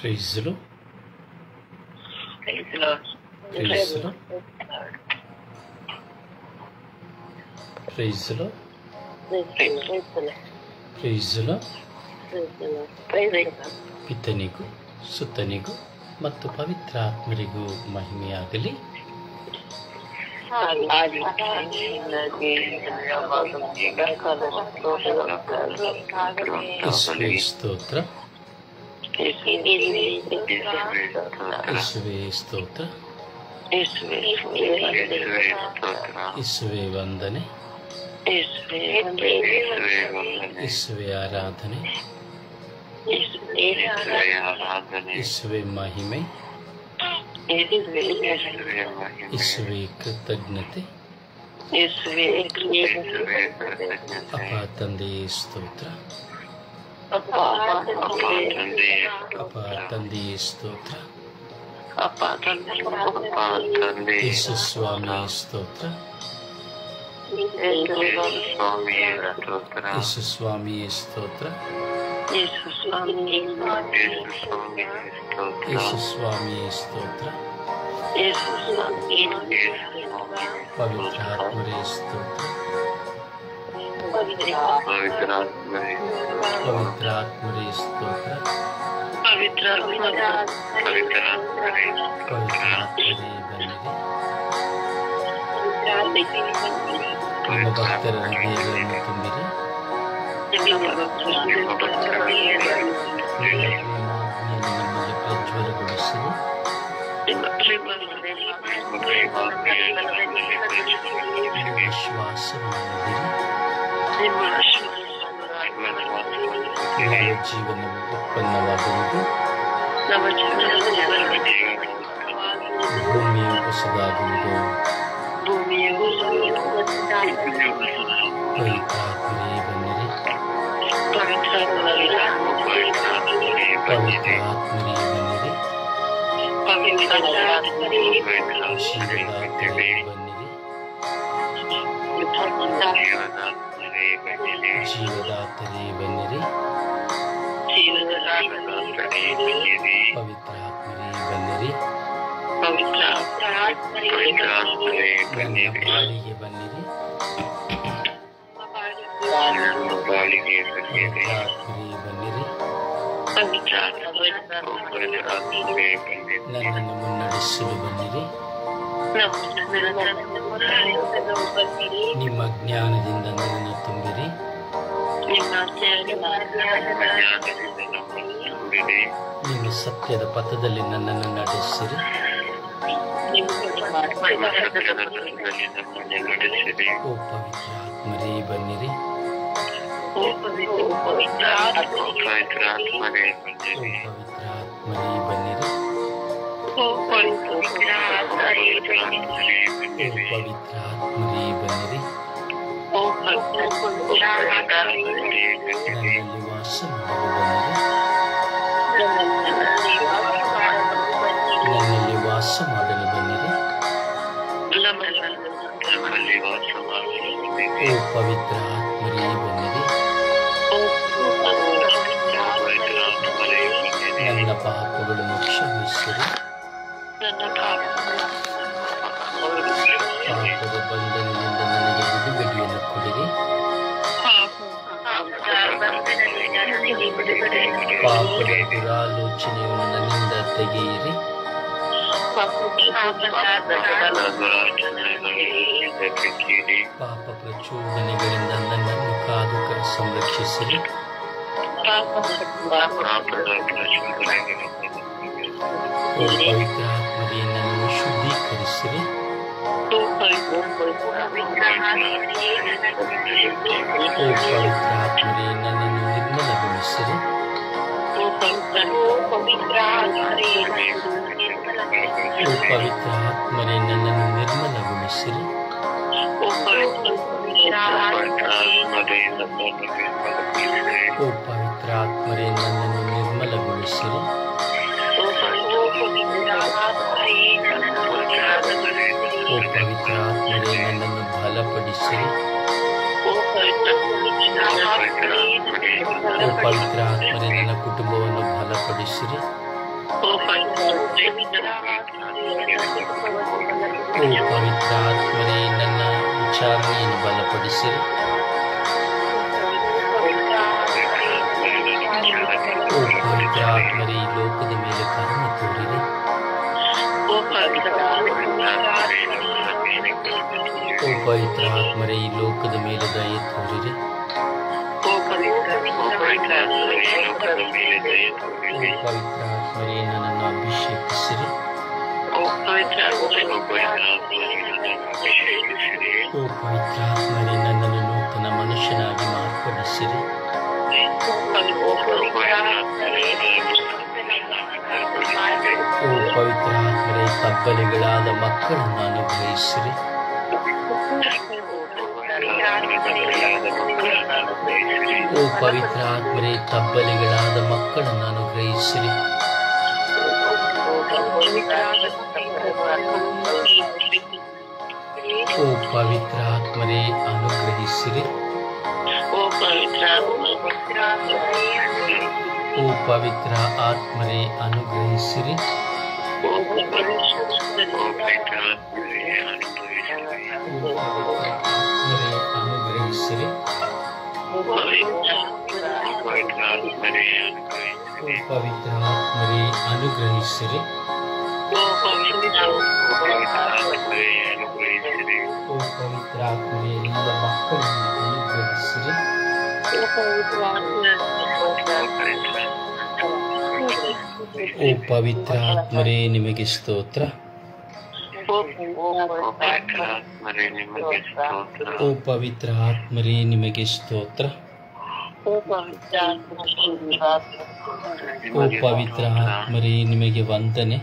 Praise the Lord. Praise the Lord. Praise the Lord. Praise the Lord. Praise the Lord. ಪಿತನಿಗೂ ಸುತ್ತನಿಗೂ ಮತ್ತು ಪವಿತ್ರಾತ್ಮರಿಗೂ ಮಹಿಮೆಯಾಗಲಿ. ಯೇಸುವೇ ಸ್ತೋತ್ರ, ಯೇಸುವೇ ಸ್ತೋತ್ರ, ಯೇಸುವೇ ವಂದನೆ, ಯೇಸುವೇ ಆರಾಧನೆ, ಯೇಸುವೇ ಮಹಿಮೆ, ಯೇಸುವೇ ಕೃತಜ್ಞತೆ. ಅಪ್ಪ ತಂದೆಯೇ ಸ್ತೋತ್ರ, ಅಪ್ಪ ತಂದೆಯೇ ಸ್ತೋತ್ರ, ಯೇಸು ಸ್ವಾಮಿಯೇ ಸ್ತೋತ್ರ, ಯೇಸು ಸ್ವಾಮಿಯೇ ಸ್ತೋತ್ರ, ಯೇಸು ಸ್ವಾಮಿಯೇ ಸ್ತೋತ್ರ, ಪವಿತ್ರಾತ್ಮರೇ ಸ್ತೋತ್ರ, ಪವಿತ್ರಾತ್ಮರೇ ಸ್ತೋತ್ರ, ಪವಿತ್ರಾತ್ಮರೇ ಬನ್ನಿರಿ. ನಿಮ್ಮ ಭಕ್ತರ ಹೃದಯಗಳನ್ನು ತುಂಬಿರಿ. ನಮ್ಮಲ್ಲಿ ಪ್ರಜ್ವಲಗೊಳಿಸಿರಿ. ನಿಮ್ಮ ಶ್ವಾಸವನ್ನು ನವ ಜೀವನವು ಉತ್ಪನ್ನವಾಗುವುದು. ಭೂಮಿಯು ಹೊಸದಾಗುವುದು. ಪವಿತ್ರಾತ್ಮರೇ ಬನ್ನಿರಿ. ಪವಿತ್ರಾತ್ಮರೇ ಬನ್ನಿರಿ. ಜೀವದಾತರೇ ಬನ್ನಿರಿ. ಜೀವದಾತರೇ ಬನ್ನಿರಿ. ಪವಿತ್ರಾತ್ಮರೇ ಬನ್ನಿರಿ. ನನ್ನ ಬಾಳಿಗೆ ಬನ್ನಿರಿ. ಪವಿತ್ರಾತ್ಮರೇ ಬನ್ನಿರಿ. ನನ್ನನ್ನು ಮುನ್ನಡೆಸಲು ಬನ್ನಿರಿ. ನಿಮ್ಮ ಜ್ಞಾನದಿಂದ ನನ್ನನ್ನು ತುಂಬಿರಿ. ನಿಮ್ಮ ಸತ್ಯದ ಪಥದಲ್ಲಿ ನನ್ನನ್ನು ನಡೆಸಿರಿ. ಓ ಪವಿತ್ರಾತ್ಮರೇ ಬನ್ನಿರಿ. ಓ ಪವಿತ್ರಾತ್ಮರೇ ಬನ್ನಿರಿ. ಓ ಪವಿತ್ರಾತ್ಮರೇ ಬನ್ನಿರಿ. ನನ್ನಲ್ಲಿ ವಾಸ ಮಾಡಲು ಬನ್ನಿರಿ. ಓ ಪವಿತ್ರಾತ್ಮರೇ ಬನ್ನಿರಿ. ನನ್ನ ಪಾಪಗಳನ್ನು ಕ್ಷಮಿಸಿರಿ. ಪಾಪದ ಬಂಧನದಿಂದ ನನಗೆ ಬಿಡುಗಡೆಯನ್ನು ಕೊಡಿರಿ. ಪಾಪದ ದುರಾಲೋಚನೆಯನ್ನು ನನ್ನಿಂದ ತೆಗೆಯಿರಿ. ಪಾಪ ಪ್ರಚೋದನೆಗಳಿಂದ ನನ್ನನ್ನು ಕಾದು ಸಂರಕ್ಷಿಸಿರಿ. ಓ ಪವಿತ್ರಾತ್ಮರೇ ನನ್ನನ್ನು ಶುದ್ಧೀಕರಿಸಿರಿ. ಓ ಪವಿತ್ರಾತ್ಮರೇ ನನ್ನನ್ನು ನಿರ್ಮಲಗೊಳಿಸಿರಿ. ಓ ಪವಿತ್ರಾತ್ಮರೇ ನನ್ನನ್ನು ನಿರ್ಮಲಗೊಳಿಸಿರಿ. ಓ ಪವಿತ್ರಾತ್ಮರೇ ನನ್ನನ್ನು ನಿರ್ಮಲಗೊಳಿಸಿರಿ. ಓ ಪವಿತ್ರಾತ್ಮರೇ ನನ್ನನ್ನು ಬಲಪಡಿಸಿರಿ. ಓ ಪವಿತ್ರಾತ್ಮರೇ ನನ್ನ ಕುಟುಂಬವನ್ನು ಬಲಪಡಿಸಿರಿ. ಓ ಪವಿತ್ರ ಆತ್ಮರೇ, ನನ್ನ ವಿಚಾರಣೆಯನ್ನು ಬಲಪಡಿಸಿರಿ. ಓ ಪವಿತ್ರ ಆತ್ಮರೇ, ಈ ಲೋಕದ ಮೇಲೆ ಕರುಣೆ ತೋರಿರಿ. ಓ ಪವಿತ್ರ ಆತ್ಮರೇ, ಈ ಲೋಕದ ಮೇಲೆ ದಯೆ ತೋರಿರಿ. ಓ ಪವಿತ್ರ ಆತ್ಮರೇ, ನನ್ನನ್ನು ಅಭಿಷೇಕಿಸಿರಿ. ಓ ಪವಿತ್ರ ಆತ್ಮರೇ, ನನ್ನನ್ನು ನೂತನ ಮನುಷ್ಯನಾಗಿ ಮಾರ್ಪಡಿಸಿರಿ. ಓ ಪವಿತ್ರ ಆತ್ಮರೇ, ತಬ್ಬಲಿಗಳಾದ ಮಕ್ಕಳನ್ನು ಅನುಗ್ರಹಿಸಿರಿ. ಓ ಪವಿತ್ರ ಆತ್ಮರೇ, ತಬ್ಬಲಿಗಳಾದ ಮಕ್ಕಳನ್ನು ಅನುಗ್ರಹಿಸಿರಿ. ಓ ಪವಿತ್ರ ಆತ್ಮರೇ, ಅನುಗ್ರಹಿಸಿರಿ. ಓ ಪವಿತ್ರ ಆತ್ಮರೇ, ಅನುಗ್ರಹಿಸಿರಿ. ಓ ಪವಿತ್ರ ಆತ್ಮರೇ, ಅನುಗ್ರಹಿಸಿರಿ. ಓ ಪವಿತ್ರ ಆತ್ಮರೇ, ಅನುಗ್ರಹಿಸಿರಿ. ಓ ಪವಿತ್ರ ಆತ್ಮರೇ, ಎಲ್ಲ ಮಕ್ಕಳನ್ನು ಅನುಗ್ರಹಿಸಿರಿ. ಓ ಪವಿತ್ರ ಆತ್ಮರೇ, ನಿಮಗೆ ಸ್ತೋತ್ರ. ಓ ಪವಿತ್ರ ಆತ್ಮರೇ, ನಿಮಗೆ ಸ್ತೋತ್ರ. ಓ ಪವಿತ್ರ ಆತ್ಮರೇ, ನಿಮಗೆ ವಂದನೆ.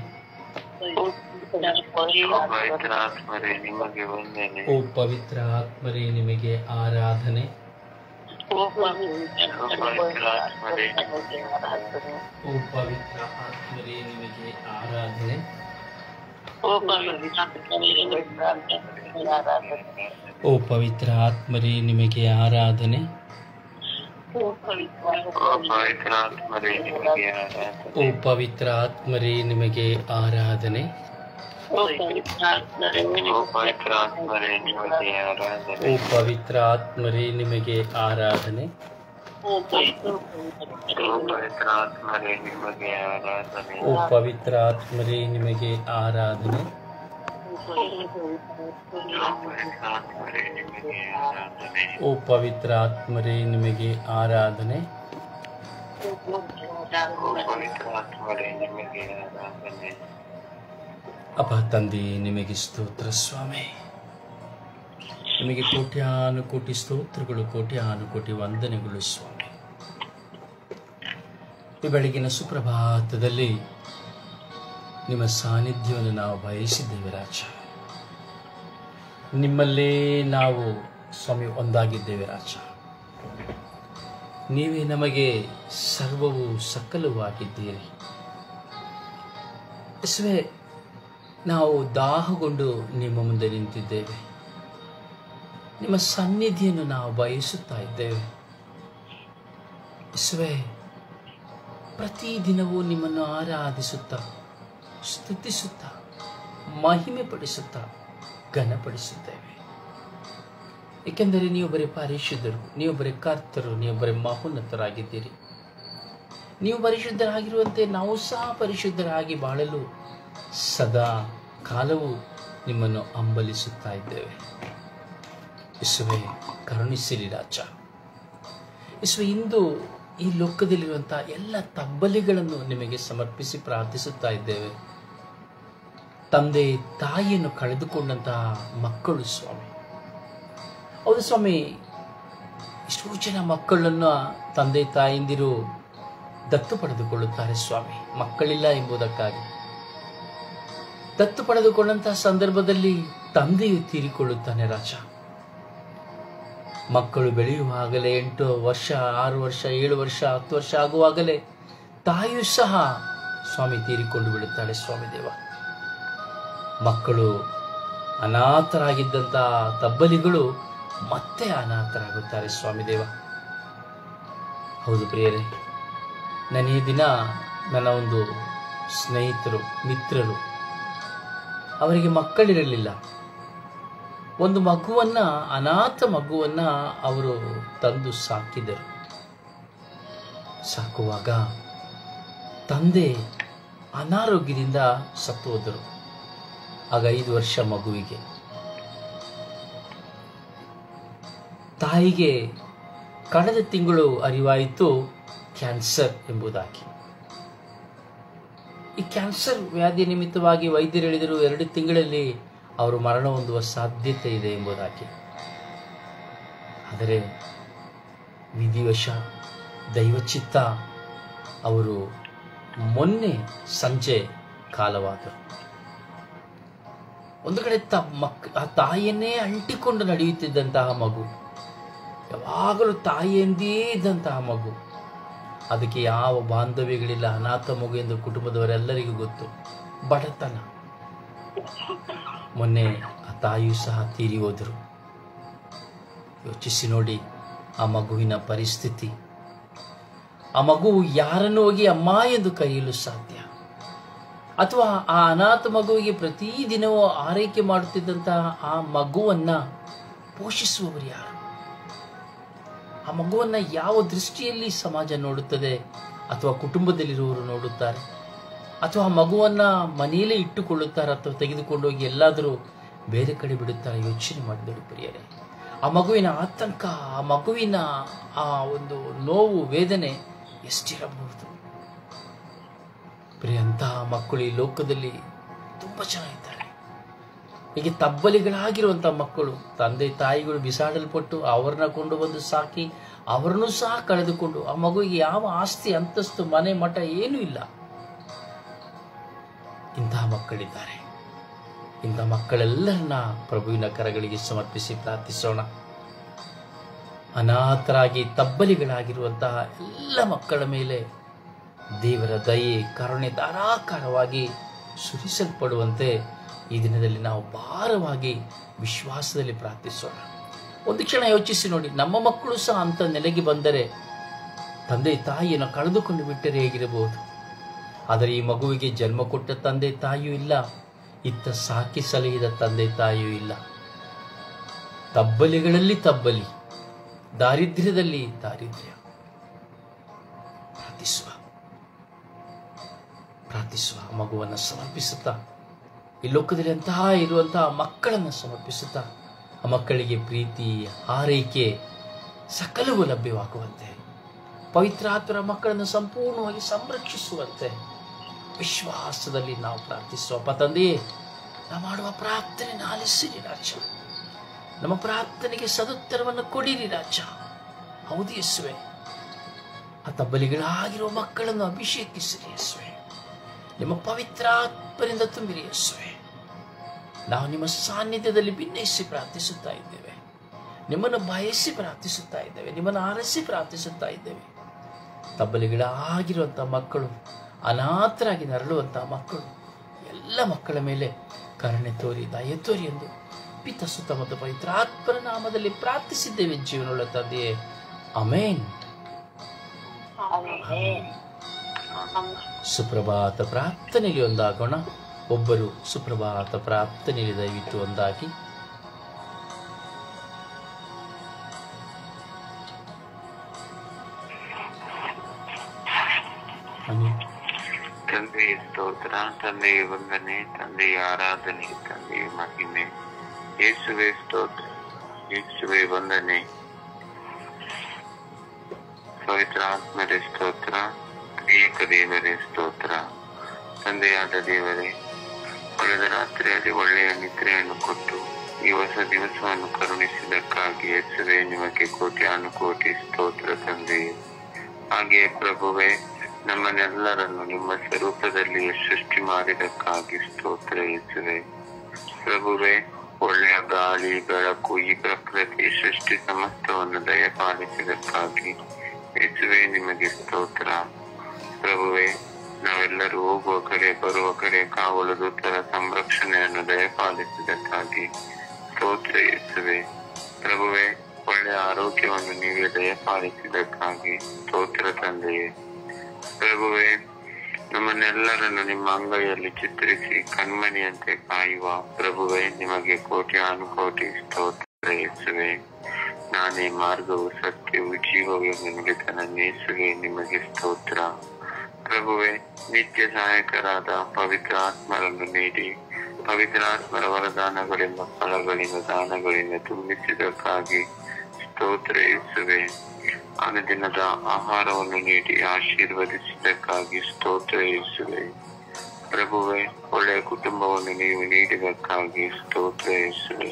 ಓ ಪವಿತ್ರ ಆತ್ಮರೇ, ನಿಮಗೆ ಆರಾಧನೆ. ಓ ಪವಿತ್ರ ಆತ್ಮರೇ, ನಿಮಗೆ ಆರಾಧನೆ. ಓ ಪವಿತ್ರ ಆತ್ಮರೇ, ನಿಮಗೆ ಆರಾಧನೆ. ಓ ಪವಿತ್ರ ಆತ್ಮರೇ, ನಿಮಗೆ ಆರಾಧನೆ. ಓ ಪವಿತ್ರ ಆತ್ಮರೇ, ನಿಮಗೆ ಆರಾಧನೆ. ಓ ಪವಿತ್ರ ಆತ್ಮರೇ, ನಿಮಗೆ ಆರಾಧನೆ. ಓ ಪವಿತ್ರ ಆತ್ಮರೇ, ನಿಮಗೆ ಆರಾಧನೆ. ಓ ಪವಿತ್ರ ಆತ್ಮರೇ, ನಿಮಗೆ ಆರಾಧನೆ. ಅಪ್ಪ ತಂದೆ, ನಿಮಗೆ ಸ್ತೋತ್ರ ಸ್ವಾಮಿ. ನಿಮಗೆ ಕೋಟ್ಯಾನುಕೋಟಿ ಸ್ತೋತ್ರಗಳು, ಕೋಟ್ಯಾನುಕೋಟಿ ವಂದನೆಗಳು ಸ್ವಾಮಿ. ಈ ಬೆಳಗಿನ ಸುಪ್ರಭಾತದಲ್ಲಿ ನಿಮ್ಮ ಸಾನ್ನಿಧ್ಯವನ್ನು ನಾವು ಬಯಸಿದ್ದೇವೆ ರಾಜ. ನಿಮ್ಮಲ್ಲೇ ನಾವು ಸ್ವಾಮಿ ಒಂದಾಗಿದ್ದೇವೆ ರಾಜ. ನೀವೇ ನಮಗೆ ಸರ್ವವು ಸಕಲವಾಗಿದ್ದೀರಿ ಯೇಸುವೇ. ನಾವು ದಾಹಗೊಂಡು ನಿಮ್ಮ ಮುಂದೆ ನಿಂತಿದ್ದೇವೆ. ನಿಮ್ಮ ಸನ್ನಿಧಿಯನ್ನು ನಾವು ಬಯಸುತ್ತಾ ಇದ್ದೇವೆ ಯೇಸುವೇ. ಪ್ರತಿದಿನವೂ ನಿಮ್ಮನ್ನು ಆರಾಧಿಸುತ್ತಾ, ಸ್ತುತಿಸುತ್ತಾ, ಮಹಿಮೆ ಪಡಿಸುತ್ತಾ, ಘನಪಡಿಸುತ್ತೇವೆ. ಏಕೆಂದರೆ ನೀವು ಬರೀ ಪರಿಶುದ್ಧರು, ನೀವು ಬರೀ ಕರ್ತರು, ನೀವು ಬರೀ ಮಹೋನ್ನತರಾಗಿದ್ದೀರಿ. ನೀವು ಪರಿಶುದ್ಧರಾಗಿರುವಂತೆ ನಾವು ಸಹ ಪರಿಶುದ್ಧರಾಗಿ ಬಾಳಲು ಸದಾ ಕಾಲವು ನಿಮ್ಮನ್ನು ಹಂಬಲಿಸುತ್ತಾ ಇದ್ದೇವೆ ಯೇಸುವೇ. ಕರುಣಿಸಿರಿ ರಾಜ ಯೇಸುವೇ. ಇಂದು ಈ ಲೋಕದಲ್ಲಿರುವಂತಹ ಎಲ್ಲ ತಬ್ಬಲಿಗಳನ್ನು ನಿಮಗೆ ಸಮರ್ಪಿಸಿ ಪ್ರಾರ್ಥಿಸುತ್ತಾ ಇದ್ದೇವೆ. ತಂದೆ ತಾಯಿಯನ್ನು ಕಳೆದುಕೊಂಡಂತಹ ಮಕ್ಕಳು ಸ್ವಾಮಿ. ಹೌದು ಸ್ವಾಮಿ, ಎಷ್ಟೋ ಜನ ಮಕ್ಕಳನ್ನು ತಂದೆ ತಾಯಿಂದಿರು ದತ್ತು ಪಡೆದುಕೊಳ್ಳುತ್ತಾರೆ ಸ್ವಾಮಿ, ಮಕ್ಕಳಿಲ್ಲ ಎಂಬುದಕ್ಕಾಗಿ. ದತ್ತು ಪಡೆದುಕೊಂಡಂತಹ ಸಂದರ್ಭದಲ್ಲಿ ತಂದೆಯು ತೀರಿಕೊಳ್ಳುತ್ತಾನೆ ರಾಜ. ಮಕ್ಕಳು ಬೆಳೆಯುವಾಗಲೇ 8 ವರ್ಷ, 6 ವರ್ಷ, 7 ವರ್ಷ, 10 ವರ್ಷ ಆಗುವಾಗಲೇ ತಾಯಿಯು ಸಹ ಸ್ವಾಮಿ ತೀರಿಕೊಂಡು ಬಿಡುತ್ತಾಳೆ ಸ್ವಾಮಿ ದೇವ. ಮಕ್ಕಳು ಅನಾಥರಾಗಿದ್ದಂತಹ ತಬ್ಬಲಿಗಳು ಮತ್ತೆ ಅನಾಥರಾಗುತ್ತಾರೆ ಸ್ವಾಮಿ ದೇವ. ಹೌದು ಪ್ರಿಯರೇ, ನಾನು ಈ ದಿನ ನನ್ನ ಒಂದು ಸ್ನೇಹಿತರು, ಮಿತ್ರರು, ಅವರಿಗೆ ಮಕ್ಕಳಿರಲಿಲ್ಲ. ಒಂದು ಮಗುವನ್ನ, ಅನಾಥ ಮಗುವನ್ನ ಅವರು ತಂದು ಸಾಕಿದರು. ಸಾಕುವಾಗ ತಂದೆ ಅನಾರೋಗ್ಯದಿಂದ ಸತ್ತು ಹೋದರು. ಆಗ 5 ವರ್ಷ ಮಗುವಿಗೆ. ತಾಯಿಗೆ ಕಳೆದ ತಿಂಗಳು ಅರಿವಾಯಿತು ಕ್ಯಾನ್ಸರ್ ಎಂಬುದಾಗಿ. ಈ ಕ್ಯಾನ್ಸರ್ ವ್ಯಾಧಿ ನಿಮಿತ್ತವಾಗಿ ವೈದ್ಯರು ಹೇಳಿದರು 2 ತಿಂಗಳಲ್ಲಿ ಅವರು ಮರಣ ಹೊಂದುವ ಸಾಧ್ಯತೆ ಇದೆ ಎಂಬುದಾಗಿ. ಆದರೆ ವಿಧಿವಶ, ದೈವಚಿತ್ತ, ಅವರು ಮೊನ್ನೆ ಸಂಜೆ ಕಾಲವಾದರು. ಒಂದು ಕಡೆ ಆ ತಾಯಿಯನ್ನೇ ಅಂಟಿಕೊಂಡು ನಡೆಯುತ್ತಿದ್ದಂತಹ ಮಗು, ಯಾವಾಗಲೂ ತಾಯಿಯಂದೇ ಇದ್ದಂತಹ ಮಗು, ಅದಕ್ಕೆ ಯಾವ ಬಾಂಧವ್ಯಗಳಿಲ್ಲ. ಅನಾಥ ಮಗು ಎಂದು ಕುಟುಂಬದವರೆಲ್ಲರಿಗೂ ಗೊತ್ತು. ಬಡತನ. ಮೊನ್ನೆ ಆ ತಾಯಿಯೂ ಸಹ ತೀರಿ ಹೋದರು. ಯೋಚಿಸಿ ನೋಡಿ ಆ ಮಗುವಿನ ಪರಿಸ್ಥಿತಿ. ಆ ಮಗು ಯಾರನ್ನು ಹೋಗಿ ಅಮ್ಮ ಎಂದು ಕರೆಯಲು ಸಾಧ್ಯ? ಅಥವಾ ಆ ಅನಾಥ ಮಗುವಿಗೆ ಪ್ರತಿದಿನವೂ ಆರೈಕೆ ಮಾಡುತ್ತಿದ್ದಂತಹ ಆ ಮಗುವನ್ನ ಪೋಷಿಸುವವರು ಯಾರು? ಆ ಮಗುವನ್ನ ಯಾವ ದೃಷ್ಟಿಯಲ್ಲಿ ಸಮಾಜ ನೋಡುತ್ತದೆ? ಅಥವಾ ಕುಟುಂಬದಲ್ಲಿರುವವರು ನೋಡುತ್ತಾರೆ? ಅಥವಾ ಆ ಮಗುವನ್ನ ಮನೆಯಲ್ಲೇ ಇಟ್ಟುಕೊಳ್ಳುತ್ತಾರೆ? ಅಥವಾ ತೆಗೆದುಕೊಂಡು ಹೋಗಿ ಎಲ್ಲಾದರೂ ಬೇರೆ ಕಡೆ ಬಿಡುತ್ತಾರೆ? ಯೋಚನೆ ಮಾಡಿದಳು ಪ್ರಿಯರೇ. ಆ ಮಗುವಿನ ಆತಂಕ, ಆ ಮಗುವಿನ ಆ ಒಂದು ನೋವು, ವೇದನೆ ಎಷ್ಟಿರಬಹುದು? ಪ್ರಿಯಂತಹ ಮಕ್ಕಳು ಈ ಲೋಕದಲ್ಲಿ ತುಂಬಾ ಜನ ಇದ್ದಾರೆ. ಹೀಗೆ ತಬ್ಬಲಿಗಳಾಗಿರುವಂತಹ ಮಕ್ಕಳು, ತಂದೆ ತಾಯಿಗಳು ಬಿಸಾಡಲ್ಪಟ್ಟು ಅವರನ್ನ ಕೊಂಡು ಬಂದು ಸಾಕಿ ಅವರನ್ನು ಸಹ ಕಳೆದುಕೊಂಡು, ಆ ಮಗುವಿಗೆ ಯಾವ ಆಸ್ತಿ, ಅಂತಸ್ತು, ಮನೆ, ಮಠ ಏನೂ ಇಲ್ಲ. ಇಂತಹ ಮಕ್ಕಳಿದ್ದಾರೆ. ಇಂತಹ ಮಕ್ಕಳೆಲ್ಲರನ್ನ ಪ್ರಭುವಿನ ಕರಗಳಿಗೆ ಸಮರ್ಪಿಸಿ ಪ್ರಾರ್ಥಿಸೋಣ. ಅನಾಥರಾಗಿ ತಬ್ಬಲಿಗಳಾಗಿರುವಂತಹ ಎಲ್ಲ ಮಕ್ಕಳ ಮೇಲೆ ದೇವರ ದಯೆ, ಕರುಣೆ ಧಾರಾಕಾರವಾಗಿ ಸುರಿಸಲ್ಪಡುವಂತೆ ಈ ದಿನದಲ್ಲಿ ನಾವು ಭಾರವಾಗಿ ವಿಶ್ವಾಸದಲ್ಲಿ ಪ್ರಾರ್ಥಿಸೋಣ. ಒಂದು ಕ್ಷಣ ಯೋಚಿಸಿ ನೋಡಿ, ನಮ್ಮ ಮಕ್ಕಳು ಸಹ ಅಂತ ನೆಲೆಗೆ ಬಂದರೆ, ತಂದೆ ತಾಯಿಯನ್ನು ಕಳೆದುಕೊಂಡು ಬಿಟ್ಟರೆ ಹೇಗಿರಬಹುದು? ಆದರೆ ಈ ಮಗುವಿಗೆ ಜನ್ಮ ಕೊಟ್ಟ ತಂದೆ ತಾಯಿಯೂ ಇಲ್ಲ, ಇತ್ತ ಸಾಕಿ ಸಲಹಿದ ತಂದೆ ತಾಯಿಯೂ ಇಲ್ಲ. ತಬ್ಬಲಿಗಳಲ್ಲಿ ತಬ್ಬಲಿ, ದಾರಿದ್ರ್ಯದಲ್ಲಿ ದಾರಿದ್ರ್ಯ. ಪ್ರಾರ್ಥಿಸುವ ಮಗುವನ್ನು ಸಮರ್ಪಿಸುತ್ತಾ, ಈ ಲೋಕದಲ್ಲಿ ಅಂತಹ ಇರುವಂತಹ ಮಕ್ಕಳನ್ನು ಸಮರ್ಪಿಸುತ್ತಾ, ಆ ಮಕ್ಕಳಿಗೆ ಪ್ರೀತಿ, ಆರೈಕೆ ಸಕಲವೂ ಲಭ್ಯವಾಗುವಂತೆ, ಪವಿತ್ರಾತ್ಮರ ಮಕ್ಕಳನ್ನು ಸಂಪೂರ್ಣವಾಗಿ ಸಂರಕ್ಷಿಸುವಂತೆ ವಿಶ್ವಾಸದಲ್ಲಿ ನಾವು ಪ್ರಾರ್ಥಿಸುವ. ಅಪ್ಪ ತಂದೆಯೇ, ನಾವು ಮಾಡುವ ಪ್ರಾರ್ಥನೆ ಆಲಿಸಿರಿ ರಾಜ. ನಮ್ಮ ಪ್ರಾರ್ಥನೆಗೆ ಸದುತ್ತರವನ್ನು ಕೊಡಿರಿ ರಾಜ. ಹೌದು ಯೇಸುವೆ, ಆ ತಬ್ಬಲಿಗಳಾಗಿರುವ ಮಕ್ಕಳನ್ನು ಅಭಿಷೇಕಿಸಿರಿ ಯೇಸುವೆ. ನಿಮ್ಮ ಪವಿತ್ರಾತ್ಮರಿಂದ ತುಂಬಿರಿ ಯೇಸುವೆ. ನಾವು ನಿಮ್ಮ ಸಾನ್ನಿಧ್ಯದಲ್ಲಿ ಭಿನ್ನಯಿಸಿ ಪ್ರಾರ್ಥಿಸುತ್ತಾ ಇದ್ದೇವೆ. ನಿಮ್ಮನ್ನು ಬಯಸಿ ಪ್ರಾರ್ಥಿಸುತ್ತಾ ಇದ್ದೇವೆ. ನಿಮ್ಮನ್ನು ಆರಿಸಿ ಪ್ರಾರ್ಥಿಸುತ್ತಾ ಇದ್ದೇವೆ. ತಬ್ಬಲಿಗಳಾಗಿರುವಂತಹ ಮಕ್ಕಳು, ಅನಾಥರಾಗಿ ನರಳುವಂತಹ ಮಕ್ಕಳು, ಎಲ್ಲ ಮಕ್ಕಳ ಮೇಲೆ ಕರುಣೆ ತೋರಿ, ದಯೆ ತೋರಿ ಎಂದು ಪಿತ, ಸುತ ಮತ್ತು ಪವಿತ್ರಾತ್ಮರ ನಾಮದಲ್ಲಿ ಪ್ರಾರ್ಥಿಸಿದ್ದೇವೆ ಜೀವನವುಳ್ಳ ತಂದೆಯೇ. ಆಮೇನ್. ಸುಪ್ರಭಾತ ಪ್ರಾರ್ಥನೆಯಲ್ಲಿ ಒಂದಾಗೋಣ. ಒಬ್ಬರು ಸುಪ್ರಭಾತ ಪ್ರಾರ್ಥನೆಯಲ್ಲಿ ದಯವಿಟ್ಟು ಒಂದಾಗಿ. ತಂದೆಯ ಸ್ತೋತ್ರ, ತಂದೆಯ ವಂದನೆ, ತಂದೆಯ ಆರಾಧನೆ, ತಂದೆಯ ಮಹಿಮೆ. ಯೇಸುವೆ ಸ್ತೋತ್ರ, ಯೇಸುವೆ ವಂದನೆ. ಪವಿತ್ರ ಆತ್ಮರೇ ಸ್ತೋತ್ರ, ಏಕ ದೇವರೇ ಸ್ತೋತ್ರ. ತಂದೆಯಾದ ದೇವರೇ, ಕಳೆದ ರಾತ್ರಿಯಲ್ಲಿ ಒಳ್ಳೆಯ ನಿದ್ರೆಯನ್ನು ಕೊಟ್ಟು ಈ ಹೊಸ ದಿವಸವನ್ನು ಕರುಣಿಸಿದ್ದಕ್ಕಾಗಿ ಯೇಸುವೆ ನಿಮಗೆ ಕೋಟ್ಯಾನುಕೋಟಿ ಸ್ತೋತ್ರ ತಂದೆಯೇ. ಹಾಗೆಯೇ ಪ್ರಭುವೇ, ನಮ್ಮನ್ನೆಲ್ಲರನ್ನು ನಿಮ್ಮ ಸ್ವರೂಪದಲ್ಲಿ ಸೃಷ್ಟಿ ಮಾಡಿದಕ್ಕಾಗಿ ಸ್ತೋತ್ರ ಯೇಸುವೆ. ಪ್ರಭುವೇ, ಒಳ್ಳೆಯ ಗಾಳಿ, ಬೆಳಕು, ಈ ಪ್ರಕೃತಿ ಸೃಷ್ಟಿ ಸಮಸ್ತವನ್ನು ದಯಪಾಲಿಸಿದಕ್ಕಾಗಿ ಯೇಸುವೆ ನಿಮಗೆ ಸ್ತೋತ್ರ. ಪ್ರಭುವೇ, ನಾವೆಲ್ಲರೂ ಹೋಗುವ ಕಡೆ ಬರುವ ಕಡೆ ಕಾವಲು ದೂತರ ಸಂರಕ್ಷಣೆಯನ್ನು ದಯಪಾಲಿಸಿದಕ್ಕಾಗಿ ಸ್ತೋತ್ರ ಯೇಸುವೆ. ಪ್ರಭುವೇ, ಒಳ್ಳೆಯ ಆರೋಗ್ಯವನ್ನು ನೀವೇ ದಯಪಾಲಿಸಿದಕ್ಕಾಗಿ ಸ್ತೋತ್ರ ತಂದೆಯೇ. ಪ್ರಭುವೇ, ನಮ್ಮನ್ನೆಲ್ಲರನ್ನು ನಿಮ್ಮ ಅಂಗೈಯಲ್ಲಿ ಚಿತ್ರಿಸಿ ಕಣ್ಮಣಿಯಂತೆ ಕಾಯುವ ಪ್ರಭುವೇ, ನಿಮಗೆ ಕೋಟಿ ಸ್ತೋತ್ರ ಯೇಸುವೆ. ನಾನೇ ಮಾರ್ಗವು, ಸತ್ಯವು, ಜೀವವು ಎಂದು ನುಡಿದ ನನ್ನ ಯೇಸುವೆ, ನಿಮಗೆ ಸ್ತೋತ್ರ. ಪ್ರಭುವೇ, ನಿತ್ಯ ಸಹಾಯಕರಾದ ಪವಿತ್ರ ಆತ್ಮರನ್ನು ನೀಡಿ ಪವಿತ್ರ ಆತ್ಮರ ವರದಾನಗಳೆಂಬ ಫಲಗಳಿಂದ ದಾನಗಳಿಂದ ತುಂಬಿಸಿದಕ್ಕಾಗಿ ಸ್ತೋತ್ರ ಯೇಸುವೆ. ಅನುದಿನದ ಆಹಾರವನ್ನು ನೀಡಿ ಆಶೀರ್ವದಿಸಿದ್ದಕ್ಕಾಗಿ ಸ್ತೋತ್ರ ಯೇಸುವೆ. ಪ್ರಭುವೇ, ಒಳ್ಳೆಯ ಕುಟುಂಬವನ್ನು ನೀವು ನೀಡಿದಕ್ಕಾಗಿ ಸ್ತೋತ್ರ ಯೇಸುವೆ.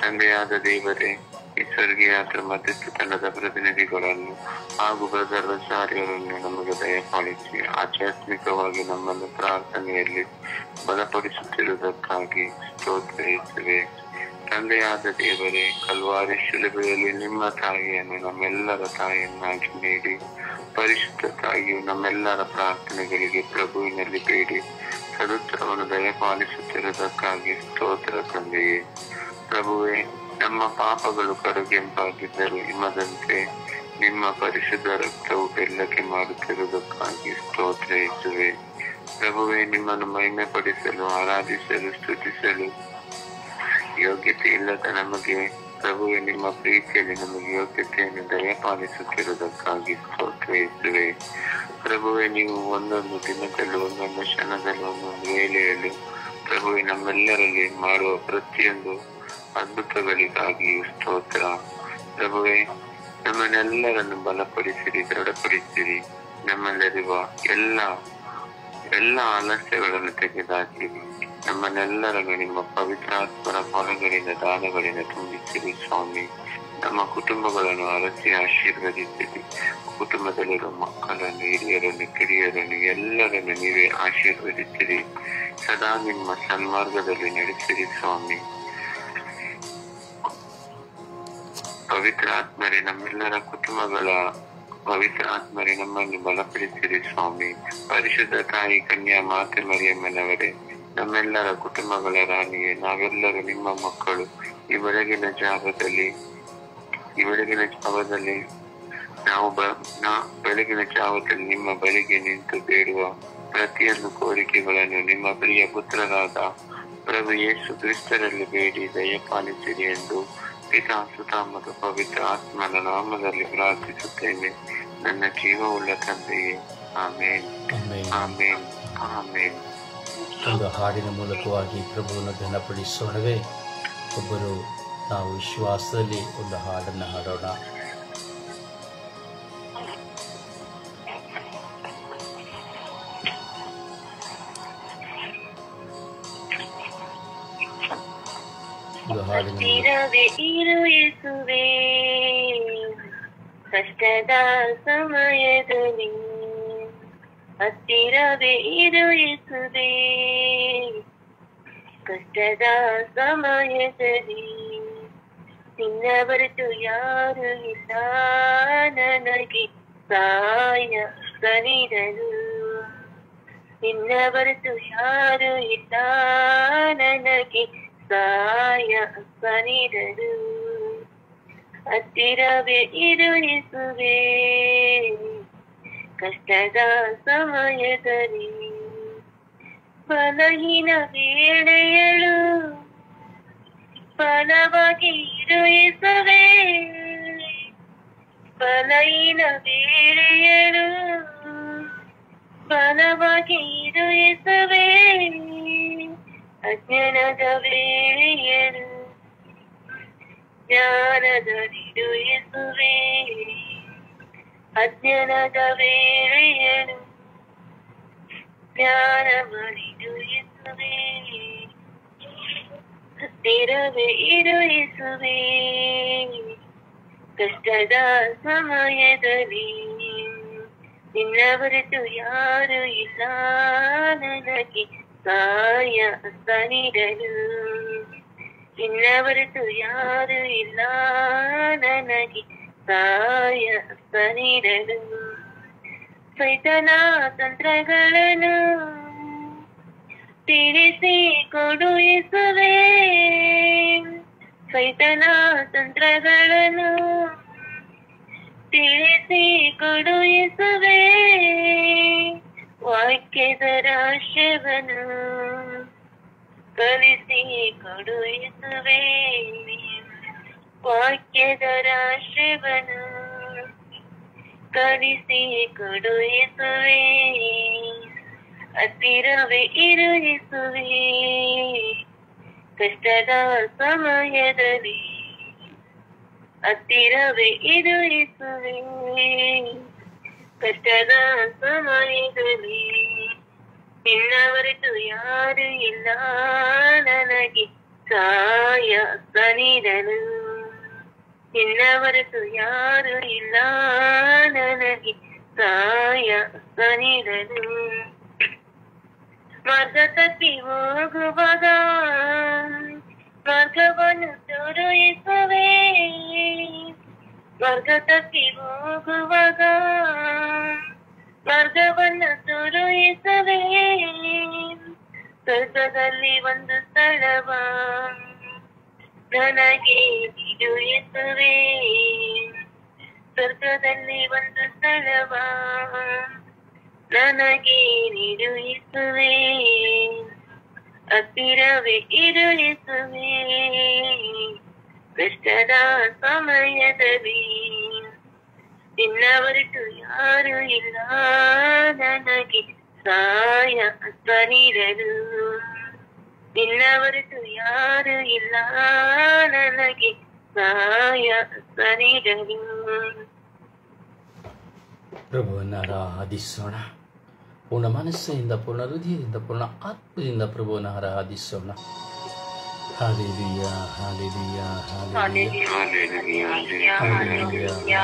ತಂದೆಯಾದ ದೇವರೇ, ಈ ಸ್ವರ್ಗೀಯಾತ್ರ ಮಧ್ಯಸ್ಥ ತಂಡದ ಪ್ರತಿನಿಧಿಗಳನ್ನು ಹಾಗೂ ಬ್ರದರ್ ಆಚಾರ್ಯರನ್ನು ನಮಗೆ ದಯಪಾಲಿಸಿ ಆಧ್ಯಾತ್ಮಿಕವಾಗಿ ನಮ್ಮನ್ನು ಪ್ರಾರ್ಥನೆಯಲ್ಲಿ ಬಲಪಡಿಸುತ್ತಿರುವುದಕ್ಕಾಗಿ ಸ್ತೋತ್ರ ಯೇಸುವೆ. ತಂದೆಯಾದ ದೇವರೇ, ಕಲ್ವಾರಿ ಶಿಲುಬೆಯಲ್ಲಿ ನಿಮ್ಮ ತಾಯಿಯನ್ನು ನಮ್ಮೆಲ್ಲರ ತಾಯಿಯನ್ನಾಗಿ ನೀಡಿ ಪರಿಶುದ್ಧ ತಾಯಿಯು ನಮ್ಮೆಲ್ಲರ ಪ್ರಾರ್ಥನೆಗಳಿಗೆ ಪ್ರಭುವಿನಲ್ಲಿ ಬೇಡಿ ಸದುತ್ತರವನ್ನು ದಯಪಾಲಿಸುತ್ತಿರುವುದಕ್ಕಾಗಿ ಸ್ತೋತ್ರ ತಂದೆಯೇ. ಪ್ರಭುವೇ, ನಮ್ಮ ಪಾಪಗಳು ಕಡುಗೆಂಪಾಗಿದ್ದರೂ ಹಿಮದಂತೆ ನಿಮ್ಮ ಪರಿಶುದ್ಧ ರಕ್ತವು ಬೆಲ್ಲಕ್ಕೆ ಮಾಡುತ್ತಿರುವುದಕ್ಕಾಗಿ ಸ್ತೋತ್ರ ಯೇಸುವೆ. ಪ್ರಭುವೇ, ನಿಮ್ಮನ್ನು ಮಹಿಮೆ ಪಡಿಸಲು, ಆರಾಧಿಸಲು, ಸ್ತುತಿಸಲು ಯೋಗ್ಯತೆ ಇಲ್ಲದ ನಮಗೆ ಪ್ರಭುವೇ, ನಿಮ್ಮ ಪ್ರೀತಿಯಲ್ಲಿ ನಮಗೆ ಯೋಗ್ಯತೆಯನ್ನು ದಯಪಾಲಿಸುತ್ತಿರುವುದಕ್ಕಾಗಿ ಸ್ತೋತ್ರ ಯೇಸುವೆ. ಪ್ರಭುವೇ, ನೀವು ಒಂದೊಂದು ದಿನದಲ್ಲೂ, ಒಂದೊಂದು ಕ್ಷಣದಲ್ಲೂ, ಒಂದೊಂದು ವೇಳೆಯಲ್ಲೂ ಪ್ರಭುವೇ ನಮ್ಮೆಲ್ಲರಲ್ಲಿ ಮಾಡುವ ಪ್ರತಿಯೊಂದು ಅದ್ಭುತಗಳಿಗಾಗಿಯೂ ಸ್ತೋತ್ರ. ಪ್ರಭುವೇ, ನಮ್ಮನ್ನೆಲ್ಲರನ್ನು ಬಲಪಡಿಸಿರಿ, ದೃಢಪಡಿಸಿರಿ. ನಮ್ಮಲ್ಲಿರುವ ಎಲ್ಲ ಆಲಸ್ಯಗಳನ್ನು ತೆಗೆದುಹಾಕಿರಿ. ನಮ್ಮನ್ನೆಲ್ಲರನ್ನು ನಿಮ್ಮ ಪವಿತ್ರಾತ್ಮರ ಫಲಗಳಿಂದ ದಾನಗಳಿಂದ ತುಂಬಿಸಿರಿ ಸ್ವಾಮಿ. ನಮ್ಮ ಕುಟುಂಬಗಳನ್ನು ಅರಸಿ ಆಶೀರ್ವದಿಸಿರಿ. ಕುಟುಂಬದಲ್ಲಿರುವ ಮಕ್ಕಳನ್ನು, ಹಿರಿಯರನ್ನು, ಕಿರಿಯರನ್ನು ಎಲ್ಲರನ್ನು ನೀವೇ ಆಶೀರ್ವದಿಸಿರಿ. ಸದಾ ನಿಮ್ಮ ಸನ್ಮಾರ್ಗದಲ್ಲಿ ನಡೆಸಿರಿ ಸ್ವಾಮಿ. ಪವಿತ್ರ ಆತ್ಮರೇ, ನಮ್ಮೆಲ್ಲರ ಕುಟುಂಬಗಳ ಪವಿತ್ರ ಆತ್ಮರೇ, ನಮ್ಮನ್ನು ಬಲಪಡಿಸಿರಿ ಸ್ವಾಮಿ. ಪರಿಶುದ್ಧ ತಾಯಿ ಕನ್ಯಾ ಮಾತೆ ಮರಿಯಮ್ಮನವರೇ, ನಮ್ಮೆಲ್ಲರ ಕುಟುಂಬಗಳ ರಾಣಿಯೇ, ನಾವೆಲ್ಲರೂ ನಿಮ್ಮ ಮಕ್ಕಳು. ಈ ಬೆಳಗಿನ ಜಾವದಲ್ಲಿ ನಾವು ಬೆಳಗಿನ ಜಾವದಲ್ಲಿ ನಿಮ್ಮ ಬಳಿಗೆ ನಿಂತು ಬೇಡುವ ಪ್ರತಿಯೊಂದು ಕೋರಿಕೆಗಳನ್ನು ನಿಮ್ಮ ಪ್ರಿಯ ಪುತ್ರರಾದ ಪ್ರಭು ಯೇಸು ಕ್ರಿಸ್ತರಲ್ಲಿ ಬೇಡಿ ದಯಪಾಲಿಸಿರಿ ಎಂದು ಪಿತಾ, ಸುತ ಮತ್ತು ಪವಿತ್ರ ಆತ್ಮನ ನಾಮದಲ್ಲಿ ಪ್ರಾರ್ಥಿಸುತ್ತೇನೆ, ನನ್ನ ಜೀವವುಳ್ಳ ತಂದೆಯೇ. ಆಮೇನ್, ಆಮೇನ್, ಆಮೇನ್. ಒಂದು ಹಾಡಿನ ಮೂಲಕವಾಗಿ ಪ್ರಭುವನ್ನು ಘನಪಡಿಸೋಣವೇ. ಒಬ್ಬರು ನಾವು ವಿಶ್ವಾಸದಲ್ಲಿ ಒಂದು ಹಾಡನ್ನು ಹಾಡೋಣ. ಹತ್ತಿರವೇ ಇರು ಯೇಸುವೇ, ಕಷ್ಟದ ಸಮಯದಲ್ಲಿ ಹತ್ತಿರವೇ ಇರು ಯೇಸುವೇ, ಕಷ್ಟದ ಸಮಯದಲ್ಲಿ ನಿನ್ನ ಹೊರತು ಯಾರು ಇಲ್ಲ ನನಗೆ ಸಹಾಯ ಕಲಿರಲು, ನಿನ್ನ ಹೊರತು ಯಾರು ಇಲ್ಲ ನನಗೆ ಸಹಾಯ ಕಲಿರಲು. ಹತ್ತಿರವೇ ಇರು ಯೇಸುವೇ, ಕಷ್ಟದ ಸಮಯದಲ್ಲಿ ಬಲಹೀನ ವೇಳೆಯಳು ಬಲವಾಗಿ ಇರು ಯೇಸುವೇ, ಬಲಹೀನ ವೇಳೆಯಳು ಬಲವಾಗಿ ಇರು ಯೇಸುವೇ, ಅಜ್ಞಾನದ ವೇಳೆಯಳು ಜ್ಞಾನದಲ್ಲಿರು ಯೇಸುವೇ, ಅಜ್ಞಾನದ ವೇಳೆಯಳು ಜ್ಞಾನವರಿದು ಯೇಸುವೇ. ಹತ್ತಿರವೇ ಇರು ಯೇಸುವೇ, ಕಷ್ಟದ ಸಮಯದಲ್ಲಿ ನಿನ್ನ ಹೊರತು ಯಾರು ಇಲ್ಲ ನನಗೆ ಸಹಾಯ ನೀಡಲು, ನಿನ್ನ ಹೊರತು ಯಾರು ಇಲ್ಲ ನನಗೆ ಸಹಾಯ ನೀಡಲು. ಸೈತನ ತಂತ್ರಗಳನ್ನು ತಿಳಿಸಿ ಕೊಡು ಯೇಸುವೇ, ಸೈತನ ತಂತ್ರಗಳನ್ನು ತಿಳಿಸಿ ಕೊಡು ಯೇಸುವೇ, ವಾಕ್ಯ ವಾಕ್ಯದ ರಾಶಿವನು ಕಲಿಸಿ ಕೊಡು ಯೇಸುವೇ, ವಾಕ್ಯದ ರಾಶಿವನು ಕಲಿಸಿ ಕೊಡು ಯೇಸುವೇ, ಹತ್ತಿರವೇ ಇರು ಯೇಸುವೇ, ಕಷ್ಟದ ಸಮಯದಲ್ಲಿ ಹತ್ತಿರವೇ ಇರು ಯೇಸುವೇ, ಕಷ್ಟದ ಸಮಯದಲ್ಲಿ ನಿನ್ನ ಹೊರತು ಯಾರು ಇಲ್ಲ ನನಗೆ ಸಹಾಯ ನೀಡಲು, ನಿನ್ನ ಹೊರತು ಯಾರು ಇಲ್ಲ ನನಗೆ ಸಹಾಯ ನೀಡಲು. ಮಾರ್ಗ ತಪ್ಪಿ ಹೋಗುವಾಗ ಮಾರ್ಗವನ್ನು ತೋರಿಸುವೆ, ಮಾರ್ಗ ತಪ್ಪಿ ಹೋಗುವಾಗ ಮಾರ್ಗವನ್ನು ತೋರಿಸುವೆ, ಸ್ವರ್ಗದಲ್ಲಿ ಒಂದು ಸ್ಥಳವ ನನಗೆ ನೀಡು ಯೇಸುವೇ, ಸ್ವರ್ಗದಲ್ಲಿ ಒಂದು ಸ್ಥಳವ ನನಗೆ ನೀಡು ಯೇಸುವೇ, ಹತ್ತಿರವೇ ಇರು ಯೇಸುವೇ, ಕಷ್ಟದ ಸಮಯದಲ್ಲಿ ನಿನ್ನ ಹೊರತು ಯಾರು ಇಲ್ಲ ನನಗೆ ಸಹಾಯ ನೀಡಲು, ನಿನ್ನ ಹೊರತು ಯಾರು ಇಲ್ಲ ನನಗೆ ಸಹಾಯ ನೀಡಲು. ಪ್ರಭುವನ್ನು ಆರಾಧಿಸೋಣ. ಪೂರ್ಣ ಮನಸ್ಸಿನಿಂದ, ಪೂರ್ಣ ಹೃದಯದಿಂದ, ಪೂರ್ಣ ಆತ್ಮದಿಂದ ಪ್ರಭುವನ್ನು ಆರಾಧಿಸೋಣ. ಹಾಲೆಲೂಯಾ, ಹಾಲೆಲೂಯಾ, ಹಾಲೆಲೂಯಾ, ಹಾಲೆಲೂಯಾ,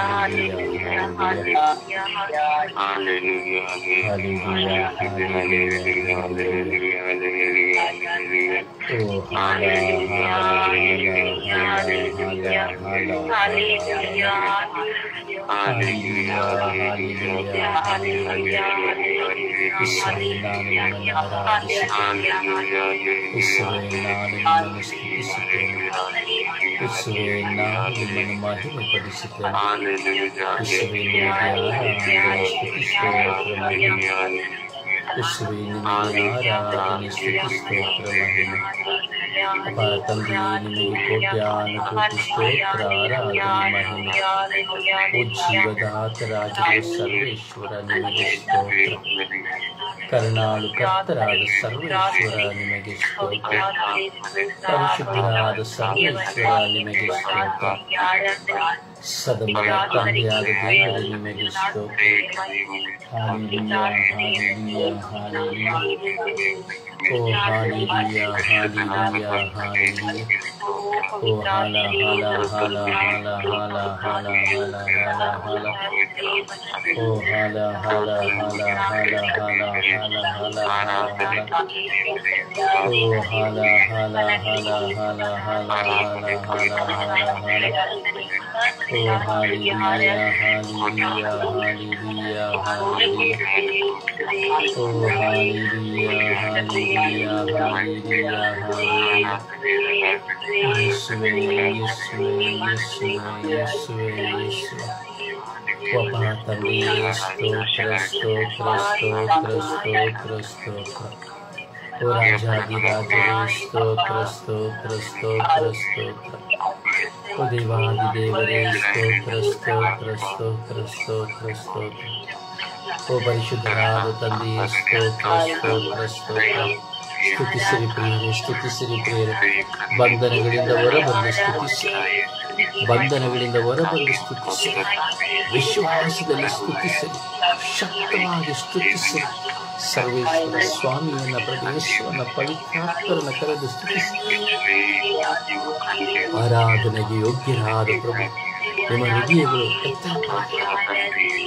ನಿಮ್ಮನ್ನು ಮಹಿಮೆಪಡಿಸುತ್ತೇನೆ. ಅಪಾರ ತಂದೆಯೇ, ನಿಮಗೆ ಕೋಟ್ಯಾನುಕೋಟಿ ಸ್ತೋತ್ರ, ಆರಾಧನೆ, ಮಹಿಮೆ. ಉಜ್ಜೀವದಾತರಾಗಿರುವ ಸರ್ವೇಶ್ವರ ನಿಮಗೆ ಸ್ತೋತ್ರ. ಕರುಣಾಳು ಕರ್ತರಾದ ಸರ್ವೇಶ್ವರ ನಿಮಗೆ ಸ್ತೋತ್ರ. ಪರಿಶುದ್ಧರಾದ ಸರ್ವೇಶ್ವರ ನಿಮಗೆ ಸ್ತೋತ್ರ. ಸದಮಲ ತಂದೆಯಾದ ದೇವರೇ ನಿಮಗೆ ಸ್ತೋತ್ರ. Hallelujah, hallelujah, hallelujah. Oh hallelujah, hallelujah, hallelujah. Oh ಹಾಲ ಹಾಲ ಹಾಲ ಹಾಲ ಹಾಲ ಹಾಲ ಹಾಲ ಹಾಲ ಹಾಲ. ಓ ಹಾಲ ಹಾಲ ಹಾಲ ಹಾಲ ಹಾಲ ಹಾಲ ಹಾಲ ಹಾಲ ಹಾಲ. ಓ ಹಾಲ ಹಾಲ ಹಾಲ ಹಾಲ ಹಾಲ ಹಾಲ ಹಾಲ ಹಾಲ ಹಾಲ. ಓ hallelujah, hallelujah, hallelujah, hallelujah. Oh hallelujah, hallelujah, hallelujah, hallelujah. ಯೇಸುವೇ, ಯೇಸುವೇ, ಯೇಸುವೇ, ಯೇಸುವೇ, ಯೇಸುವೇ. ಒಬ್ಬ ತಂದೆಯೇ, ಸ್ತೋತ್ರ, ಸ್ತೋತ್ರ, ಸ್ತೋತ್ರ, ಸ್ತೋತ್ರ, ಸ್ತೋತ್ರ. ಓ ರಾಜಾದಿರಾಜರೇ, ಸ್ತೋತ್ರ, ಸ್ತೋತ್ರ, ಸ್ತೋತ್ರ, ಸ್ತೋತ್ರ. ಓ ದೇವಾದಿದೇವರೇ, ಸ್ತೋತ್ರ, ಸ್ತೋತ್ರ, ಸ್ತೋತ್ರ, ಸ್ತೋತ್ರ, ಸ್ತೋತ್ರ. ಓ ಪರಿಶುದ್ಧರಾದ ತಂದೆಯೇ, ಸ್ತೋತ್ರ, ಸ್ತೋತ್ರ, ಸ್ತೋತ್ರ. ಸ್ತುತಿಸಿರಿ ಪ್ರಿಯರೇ, ಸ್ತುತಿಸಿರಿ ಪ್ರಿಯರೇ. ಬಂಧನಗಳಿಂದ ಹೊರಬಂದು ಸ್ತುತಿಸಿರಿ, ಬಂಧನಗಳಿಂದ ಹೊರಬಂದು ಸ್ತುತಿಸಿರಿ. ವಿಶ್ವಾಸದಲ್ಲಿ ಸ್ತುತಿಸಿರಿ, ಶಕ್ತವಾಗಿ ಸ್ತುತಿಸಿರಿ. ಸರ್ವೇಶ್ವರ ಸ್ವಾಮಿಯನ್ನ, ಪ್ರಭೇಶ್ವರನ, ಪವಿತ್ರಾತ್ಮರನ್ನ ಕರೆದು ಸ್ತುತಿಸಿರಿ. ಆರಾಧನೆಗೆ ಯೋಗ್ಯರಾದ ಪ್ರಭು, ನಿಮ್ಮ ಹೃದಯಗಳು ಎತ್ತಲ್ಪಡಲಿ,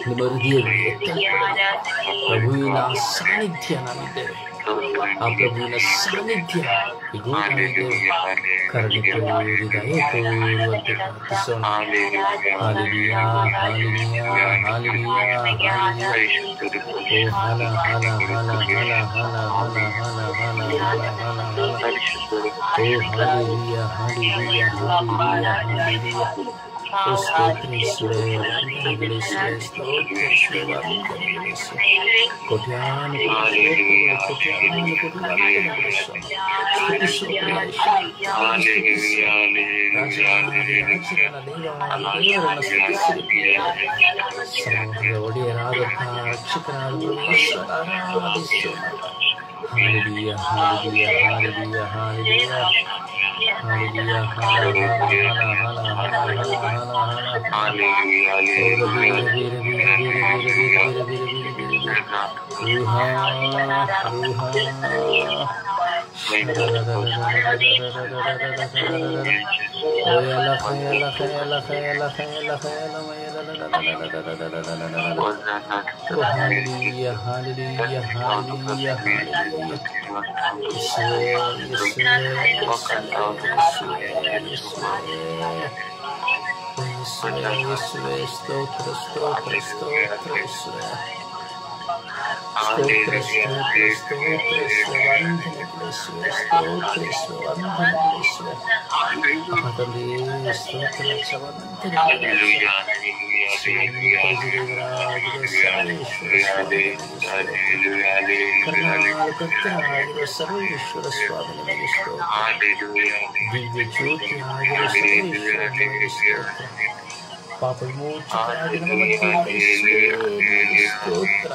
ನಿಮ್ಮ ಹೃದಯಗಳು ಎತ್ತಲ್ಪಡಲಿ. ಪ್ರಭುವಿನ ಸಾನ್ನಿಧ್ಯ ನಾವಿದ್ದೇವೆ. ಆ ಪ್ರಭುವಿನ ಸಾನ್ನಿಧ್ಯ ಇದು ನಾವಿದ್ದೇವೆ. ಕರುಣೆ ತೋರಿ, ದಯೆ ತೋರುವಂತೆ ಪ್ರಾರ್ಥಿಸೋಣ. Hallelujah, hallelujah, hallelujah, hallelujah. Oh ಹಾಲ ಹಾಲ ಹಾಲ ಹಾಲ ಹಾಲ ಹಾಲ ಹಾಲ ಹಾಲ ಹಾಲ ಹಾಲ ಹಾಲ. ಓ ಹಾಲೆಲೂಯಾ, ಹಾಲೆಲೂಯಾ, ಹಾಲೆಲೂಯಾ, ಹಾಲೆಲೂಯಾ. ಓ ಸ್ತೋತ್ರೇಶ್ವರೇ, ವಂದನೆಗಳೇಶ್ವರೇ, ಸ್ತೋತ್ರೇಶ್ವರೇ, ವಂದನೆಗಳೇಶ್ವರೇ. ಕೋಟ್ಯಾನು ಒಡೆಯರಾದಂತಹ ರಕ್ಷಕರಾದ Hallelujah, hallelujah, hallelujah, hallelujah. Hallelujah, ಸರ್ವೇಶ್ವರ ಸ್ವಾಮಿ ನಿಮಗೆ ದಿವ್ಯ ಜ್ಯೋತಿ ಪಾಪ ವಿಮೋಚಕರಾಗಿ ನಮ್ಮ ಮಧ್ಯೆ ಸ್ತೋತ್ರ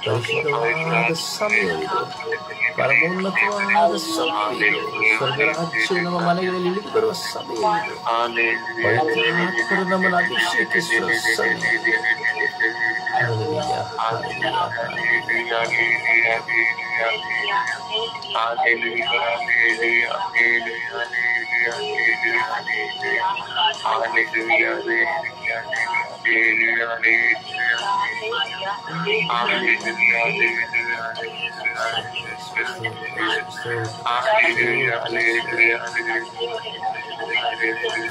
ಪರಿಶುದ್ಧವಾದ ಸಮಯವಿದು, ಪರಮೋನ್ನತವಾದ ಸಮಯವಿದು, ಸ್ವರ್ಗರಾಜ್ಯವು ನಮ್ಮ ಮನೆಗಳಲ್ಲಿ ಇಳಿದು ಬರುವ ಸಮಯವಿದು, ಪವಿತ್ರಾತ್ಮರು ನಮ್ಮನ್ನು ಅಭಿಷೇಕಿಸುವ ಸಮಯವಿದು.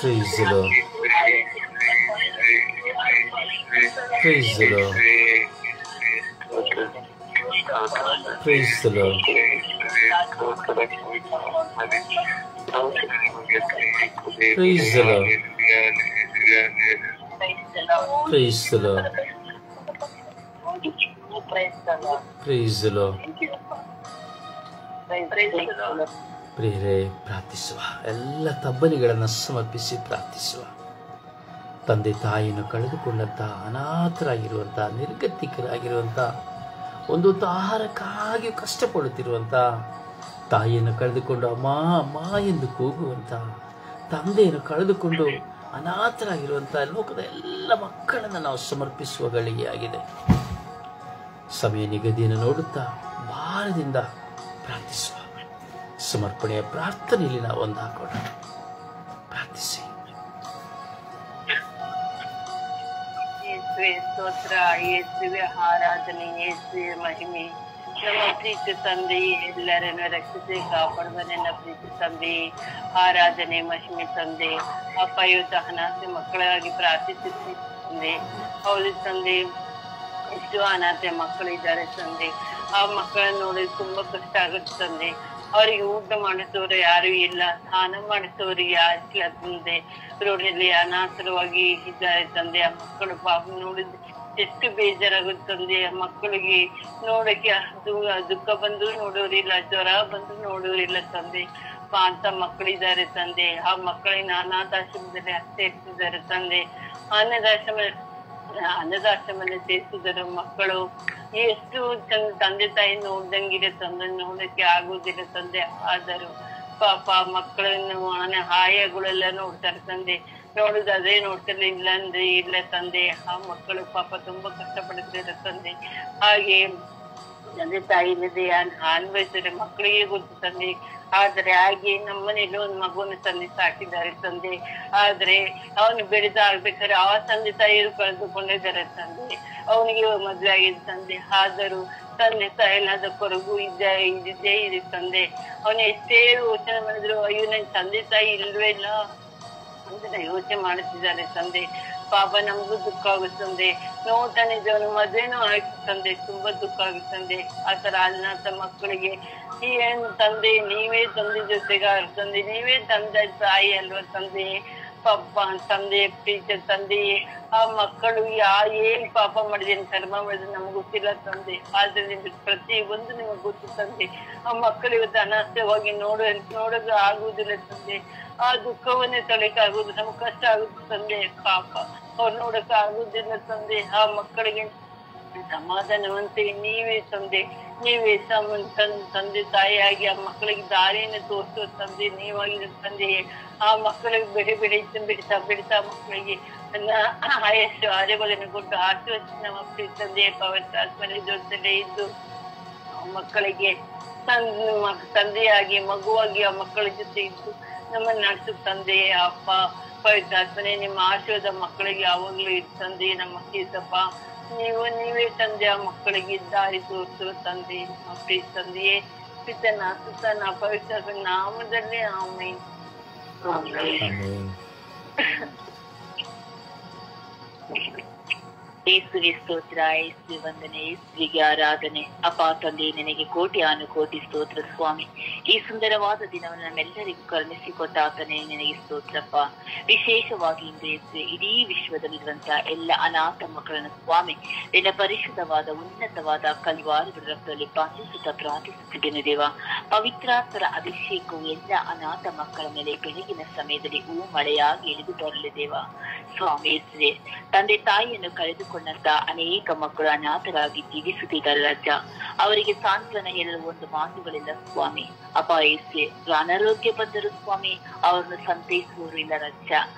Praise the Lord. Praise the Lord. Praise the Lord. Praise the Lord. Praise the Lord. Praise the Lord. ಪ್ರಿಯರೇ, ಪ್ರಾರ್ಥಿಸುವ. ಎಲ್ಲ ತಬ್ಬಲಿಗಳನ್ನು ಸಮರ್ಪಿಸಿ ಪ್ರಾರ್ಥಿಸುವ. ತಂದೆ ತಾಯಿಯನ್ನು ಕಳೆದುಕೊಂಡಂತಹ ಅನಾಥರಾಗಿರುವಂಥ, ನಿರ್ಗತಿಕರಾಗಿರುವಂಥ, ಒಂದು ಆಹಾರಕ್ಕಾಗಿ ಕಷ್ಟಪಡುತ್ತಿರುವಂಥ, ತಾಯಿಯನ್ನು ಕಳೆದುಕೊಂಡು ಅಮ್ಮ ಅಮ್ಮ ಎಂದು ಕೂಗುವಂಥ, ತಂದೆಯನ್ನು ಕಳೆದುಕೊಂಡು ಅನಾಥರಾಗಿರುವಂಥ ಲೋಕದ ಎಲ್ಲ ಮಕ್ಕಳನ್ನು ನಾವು ಸಮರ್ಪಿಸುವ ಗಳಿಗೆಯಾಗಿದೆ. ಸಮಯ ನಿಗದಿಯನ್ನು ನೋಡುತ್ತಾ ಭಾರದಿಂದ ಪ್ರಾರ್ಥಿಸುವ. ಸಮರ್ಪಣೆಯ ಪ್ರಾರ್ಥನೆಯಲ್ಲಿ ನಾವು ಒಂದಾಗೋಣ. ಪ್ರಾರ್ಥಿಸಿ. ಯೇಸುವೆ ಸ್ತೋತ್ರ, ಯೇಸುವೆ ಆರಾಧನೆ, ಯೇಸುವೆ ಮಹಿಮೆ. ನಮ್ಮ ಪ್ರೀತಿ ತಂದೆಯೇ, ಎಲ್ಲರನ್ನು ರಕ್ಷಿಸಿ ಕಾಪಾಡುವ ನನ್ನ ಪ್ರೀತಿ ತಂದೆಯೇ, ಆರಾಧನೆ ಮಹಿಮೆ ತಂದೆ. ಅಪಾಯುತ ಅನಾಥ ಮಕ್ಕಳಾಗಿ ಪ್ರಾರ್ಥಿಸುತ್ತೀವಿ ತಂದೆ. ಹೌದು ತಂದೆ, ಎಷ್ಟು ಅನಾಥ ಮಕ್ಕಳಿದ್ದಾರೆ ತಂದೆ. ಆ ಮಕ್ಕಳನ್ನು ನೋಡಿ ತುಂಬಾ ಕಷ್ಟ ಆಗುತ್ತೆ ತಂದೆ. ಅವರಿಗೆ ಊಟ ಮಾಡಿಸೋರು ಯಾರು ಇಲ್ಲ, ಸ್ನಾನ ಮಾಡಿಸೋರು ಯಾರಿಲ್ಲ ತಂದೆ. ರೋಡಲ್ಲಿ ಅನಾಥರವಾಗಿ ಇದ್ದಾರೆ ತಂದೆ. ಆ ಮಕ್ಕಳು ಪಾಪ ನೋಡಿದ್ರೆ ಎಷ್ಟು ಬೇಜಾರಾಗುತ್ತೆ ತಂದೆ. ಆ ಮಕ್ಕಳಿಗೆ ನೋಡಕ್ಕೆ ದುಃಖ ಬಂದ್ರು ನೋಡೋರಿಲ್ಲ, ಜ್ವರ ಬಂದ್ರು ನೋಡೋರಿಲ್ಲ ತಂದೆ. ಅಪ್ಪ ಅಂತ ಮಕ್ಕಳಿದ್ದಾರೆ ತಂದೆ. ಆ ಮಕ್ಕಳಿನ ಅನಾಥಾಶ್ರಮದಲ್ಲಿ ಸೇರಿಸಿದ್ದಾರೆ ತಂದೆ. ಅನ್ನದಾಶ್ರಮದಲ್ಲಿ ಸೇರಿಸಿದರು ಮಕ್ಕಳು. ಎಷ್ಟು ತಂದೆ ತಾಯಿ ನೋಡ್ದಂಗಿದೆ ತಂದೆ, ನೋಡಕ್ಕೆ ಆಗುದಿಲ್ಲ ತಂದೆ. ಆದರೂ ಪಾಪ ಮಕ್ಕಳನ್ನು ಆಯಗಳೆಲ್ಲ ನೋಡ್ತಾರೆ ತಂದೆ. ನೋಡುದು ಅದೇ ನೋಡ್ತಾರೆ, ಇಲ್ಲ ಅಂದ್ರೆ ಇಲ್ಲ ತಂದೆ. ಆ ಮಕ್ಕಳು ಪಾಪ ತುಂಬಾ ಕಷ್ಟಪಡ್ತಾರೆ ತಂದೆ. ಹಾಗೆ ತಂದೆ ತಾಯಿ ಅನ್ಭವಿಸಿದ್ರೆ ಮಕ್ಕಳಿಗೆ ಗೊತ್ತು ತಂದೆ. ಆದ್ರೆ ಹಾಗೆ ನಮ್ಮನೇಲಿ ಒಂದು ಮಗುವನ್ನು ತಂದೆ ಸಾಕಿದ್ದಾರೆ ತಂದೆ. ಆದ್ರೆ ಅವನು ಬೆಳೆದಾಗ್ಬೇಕಾದ್ರೆ ಆ ತಂದೆ ತಾಯಿಯರು ಕಳೆದುಕೊಂಡಿದ್ದಾರೆ ತಂದೆ. ಅವನಿಗೆ ಮದ್ವೆ ಆಗಿದೆ ತಂದೆ. ಆದರೂ ತಂದೆ ತಾಯಿ ಎಲ್ಲದ ಕೊರಗು ಇದ್ದೇ ಇದೆ ತಂದೆ. ಅವನು ಎಷ್ಟೇ ಯೋಚನೆ ಮಾಡಿದ್ರು ಅಯ್ಯೋ ನನ್ ತಂದೆ ತಾಯಿ ಇಲ್ವೇ ಇಲ್ಲ ಅಂತ ಯೋಚನೆ ಮಾಡುತ್ತಿದ್ದಾರೆ ತಂದೆ. ಪಾಪ ನಮಗೂ ದುಃಖ ಆಗುತ್ತಂದೆ. ನೋಡ್ತಾನಿದ್ದವನು ಮದ್ವೆನೂ ಆಯ್ತು ತಂದೆ. ತುಂಬಾ ದುಃಖ ಆಗುತ್ತಂದೆ. ಆತರ ಅನಾಥ ಮಕ್ಕಳಿಗೆ ಏನ್ ತಂದೆ ನೀವೇ ತಂದೆ ಜೊತೆಗಾರ ತಂದೆ, ನೀವೇ ತಂದೆ ತಾಯಿ ಅಲ್ವಾ ತಂದೆ. ಪಾಪ ತಂದೆ ಪ್ರೀತಿ ತಂದೆಯೇ ಆ ಮಕ್ಕಳು ಏನ್ ಪಾಪ ಮಾಡಿದೇನು ಕರ್ಮ ಮಾಡಿದ್ರೆ ನಮ್ಗೆ ಗೊತ್ತಿಲ್ಲ ತಂದೆ. ಆದ್ರೆ ನಿಮ್ಗೆ ಪ್ರತಿ ಒಂದು ನಿಮಗ್ ಗೊತ್ತು ತಂದೆ. ಆ ಮಕ್ಕಳು ಇವತ್ತು ಅನಾಥವಾಗಿ ನೋಡೋದು ಆಗುವುದಿಲ್ಲ ತಂದೆ. ಆ ದುಃಖವನ್ನೇ ತೊಳೆಕಾಗುದು ನಮ್ಗೆ ಕಷ್ಟ ಆಗುತ್ತೆ ತಂದೆ. ಪಾಪ ಅವ್ರು ನೋಡಕ್ ಆಗುದಿಲ್ಲ ತಂದೆ. ಆ ಮಕ್ಕಳಿಗೆ ಸಮಾಧಾನವಂತೆ ನೀವೇ ತಂದೆ. ನೀವೇ ತಂದೆ ತಾಯಿಯಾಗಿ ಆ ಮಕ್ಕಳಿಗೆ ದಾರಿಯನ್ನು ತೋರಿಸುವ ತಂದೆ ನೀವಾಗಿರೋ ತಂದೆಯೇ. ಆ ಮಕ್ಕಳಿಗೆ ಬಿಡಿತಾ ಮಕ್ಕಳಿಗೆ ಆಯಸ್ಸು ಆರೋಗ್ಯಗಳನ್ನು ಕೊಟ್ಟು ಆಶೀರ್ವದಿಸಿ ನಮ್ಮ ತಂದೆ ಪವಿತ್ರಾತ್ಮನ ಜೊತೆಲೇ ಇದ್ದು ಮಕ್ಕಳಿಗೆ ತಂದೆಯಾಗಿ ಮಗುವಾಗಿ ಆ ಮಕ್ಕಳ ಜೊತೆ ಇದ್ದು ನಮ್ಮನ್ನ ನಡೆಸು ತಂದೆಯೇ. ಅಪ್ಪ ಪವಿತ್ರಾತ್ಮನೇ, ನಿಮ್ಮ ಆಶೀರ್ವಾದ ಮಕ್ಕಳಿಗೆ ಯಾವಾಗ್ಲೂ ಇರ್ತಂದೆ. ನಮ್ಮ ಕೇಸಪ್ಪ ನೀವೇ ತಂದೆ ಆ ಮಕ್ಕಳಿಗೆ ದಾರಿ ತೋರಿಸುವ ತಂದೆ. ನಮ್ಮ ಪ್ರೀತಿ ತಂದೆಯೇ, ಪಿತನ ಸುತನ ಪವಿತ್ರ ನಾಮದಲ್ಲಿ ಆಮೆನ್. ಯೇಸುವಿಗೆ ಸ್ತೋತ್ರ, ಯೇಸುವಿಗೆ ವಂದನೆ, ಯೇಸುವಿಗೆ ಆರಾಧನೆ. ಅಪ್ಪ ತಂದೆ ನಿನಗೆ ಕೋಟಿ ಅನುಕೋಟಿ ಸ್ತೋತ್ರ ಸ್ವಾಮಿ. ಈ ಸುಂದರವಾದ ದಿನವನ್ನು ನಮ್ಮೆಲ್ಲರಿಗೂ ಕರುಣಿಸಿಕೊಟ್ಟ ಆತನೇ ನಿನಗೆ ಸ್ತೋತ್ರಪ್ಪ. ವಿಶೇಷವಾಗಿ ಇಂದು ಯೇಸುವೆ ಇಡೀ ವಿಶ್ವದಲ್ಲಿರುವಂತಹ ಎಲ್ಲ ಅನಾಥ ಮಕ್ಕಳನ್ನು ಸ್ವಾಮಿ ನಿನ್ನ ಪರಿಶುದ್ಧವಾದ ಉನ್ನತವಾದ ಕಲ್ವಾರಿಗಳ ರಕ್ತದಲ್ಲಿ ಪಾಲಿಸುತ್ತಾ ಪ್ರಾರ್ಥಿಸುತ್ತಿದ್ದೇನೆ ದೇವ. ಪವಿತ್ರಾತ್ಮರ ಅಭಿಷೇಕವು ಎಲ್ಲ ಅನಾಥ ಮಕ್ಕಳ ಮೇಲೆ ಬೆಳಗಿನ ಸಮಯದಲ್ಲಿ ಹೂ ಮಳೆಯಾಗಿ ಇಳಿದು ಬರಲಿ ದೇವ. ಸ್ವಾಮಿ ಯೇಸುವೆ, ತಂದೆ ತಾಯಿಯನ್ನು ಕಳೆದುಕೊಂಡಂತ ಅನೇಕ ಮಕ್ಕಳು ಅನಾಥರಾಗಿ ಜೀವಿಸುತ್ತಿದ್ದಾರೆ ರಾಜ. ಅವರಿಗೆ ಸಾಂತ್ವನ ಹೇಳಲು ಒಂದು ಮಾತುಗಳಿಲ್ಲ ಸ್ವಾಮಿ. ಅಪ್ಪ ಯೇಸುವೆ, ಅನಾರೋಗ್ಯ ಬಂದರು ಸ್ವಾಮಿ ಅವರನ್ನು ಸಂತೈಸುವವರು ಇಲ್ಲ ರಾಜ.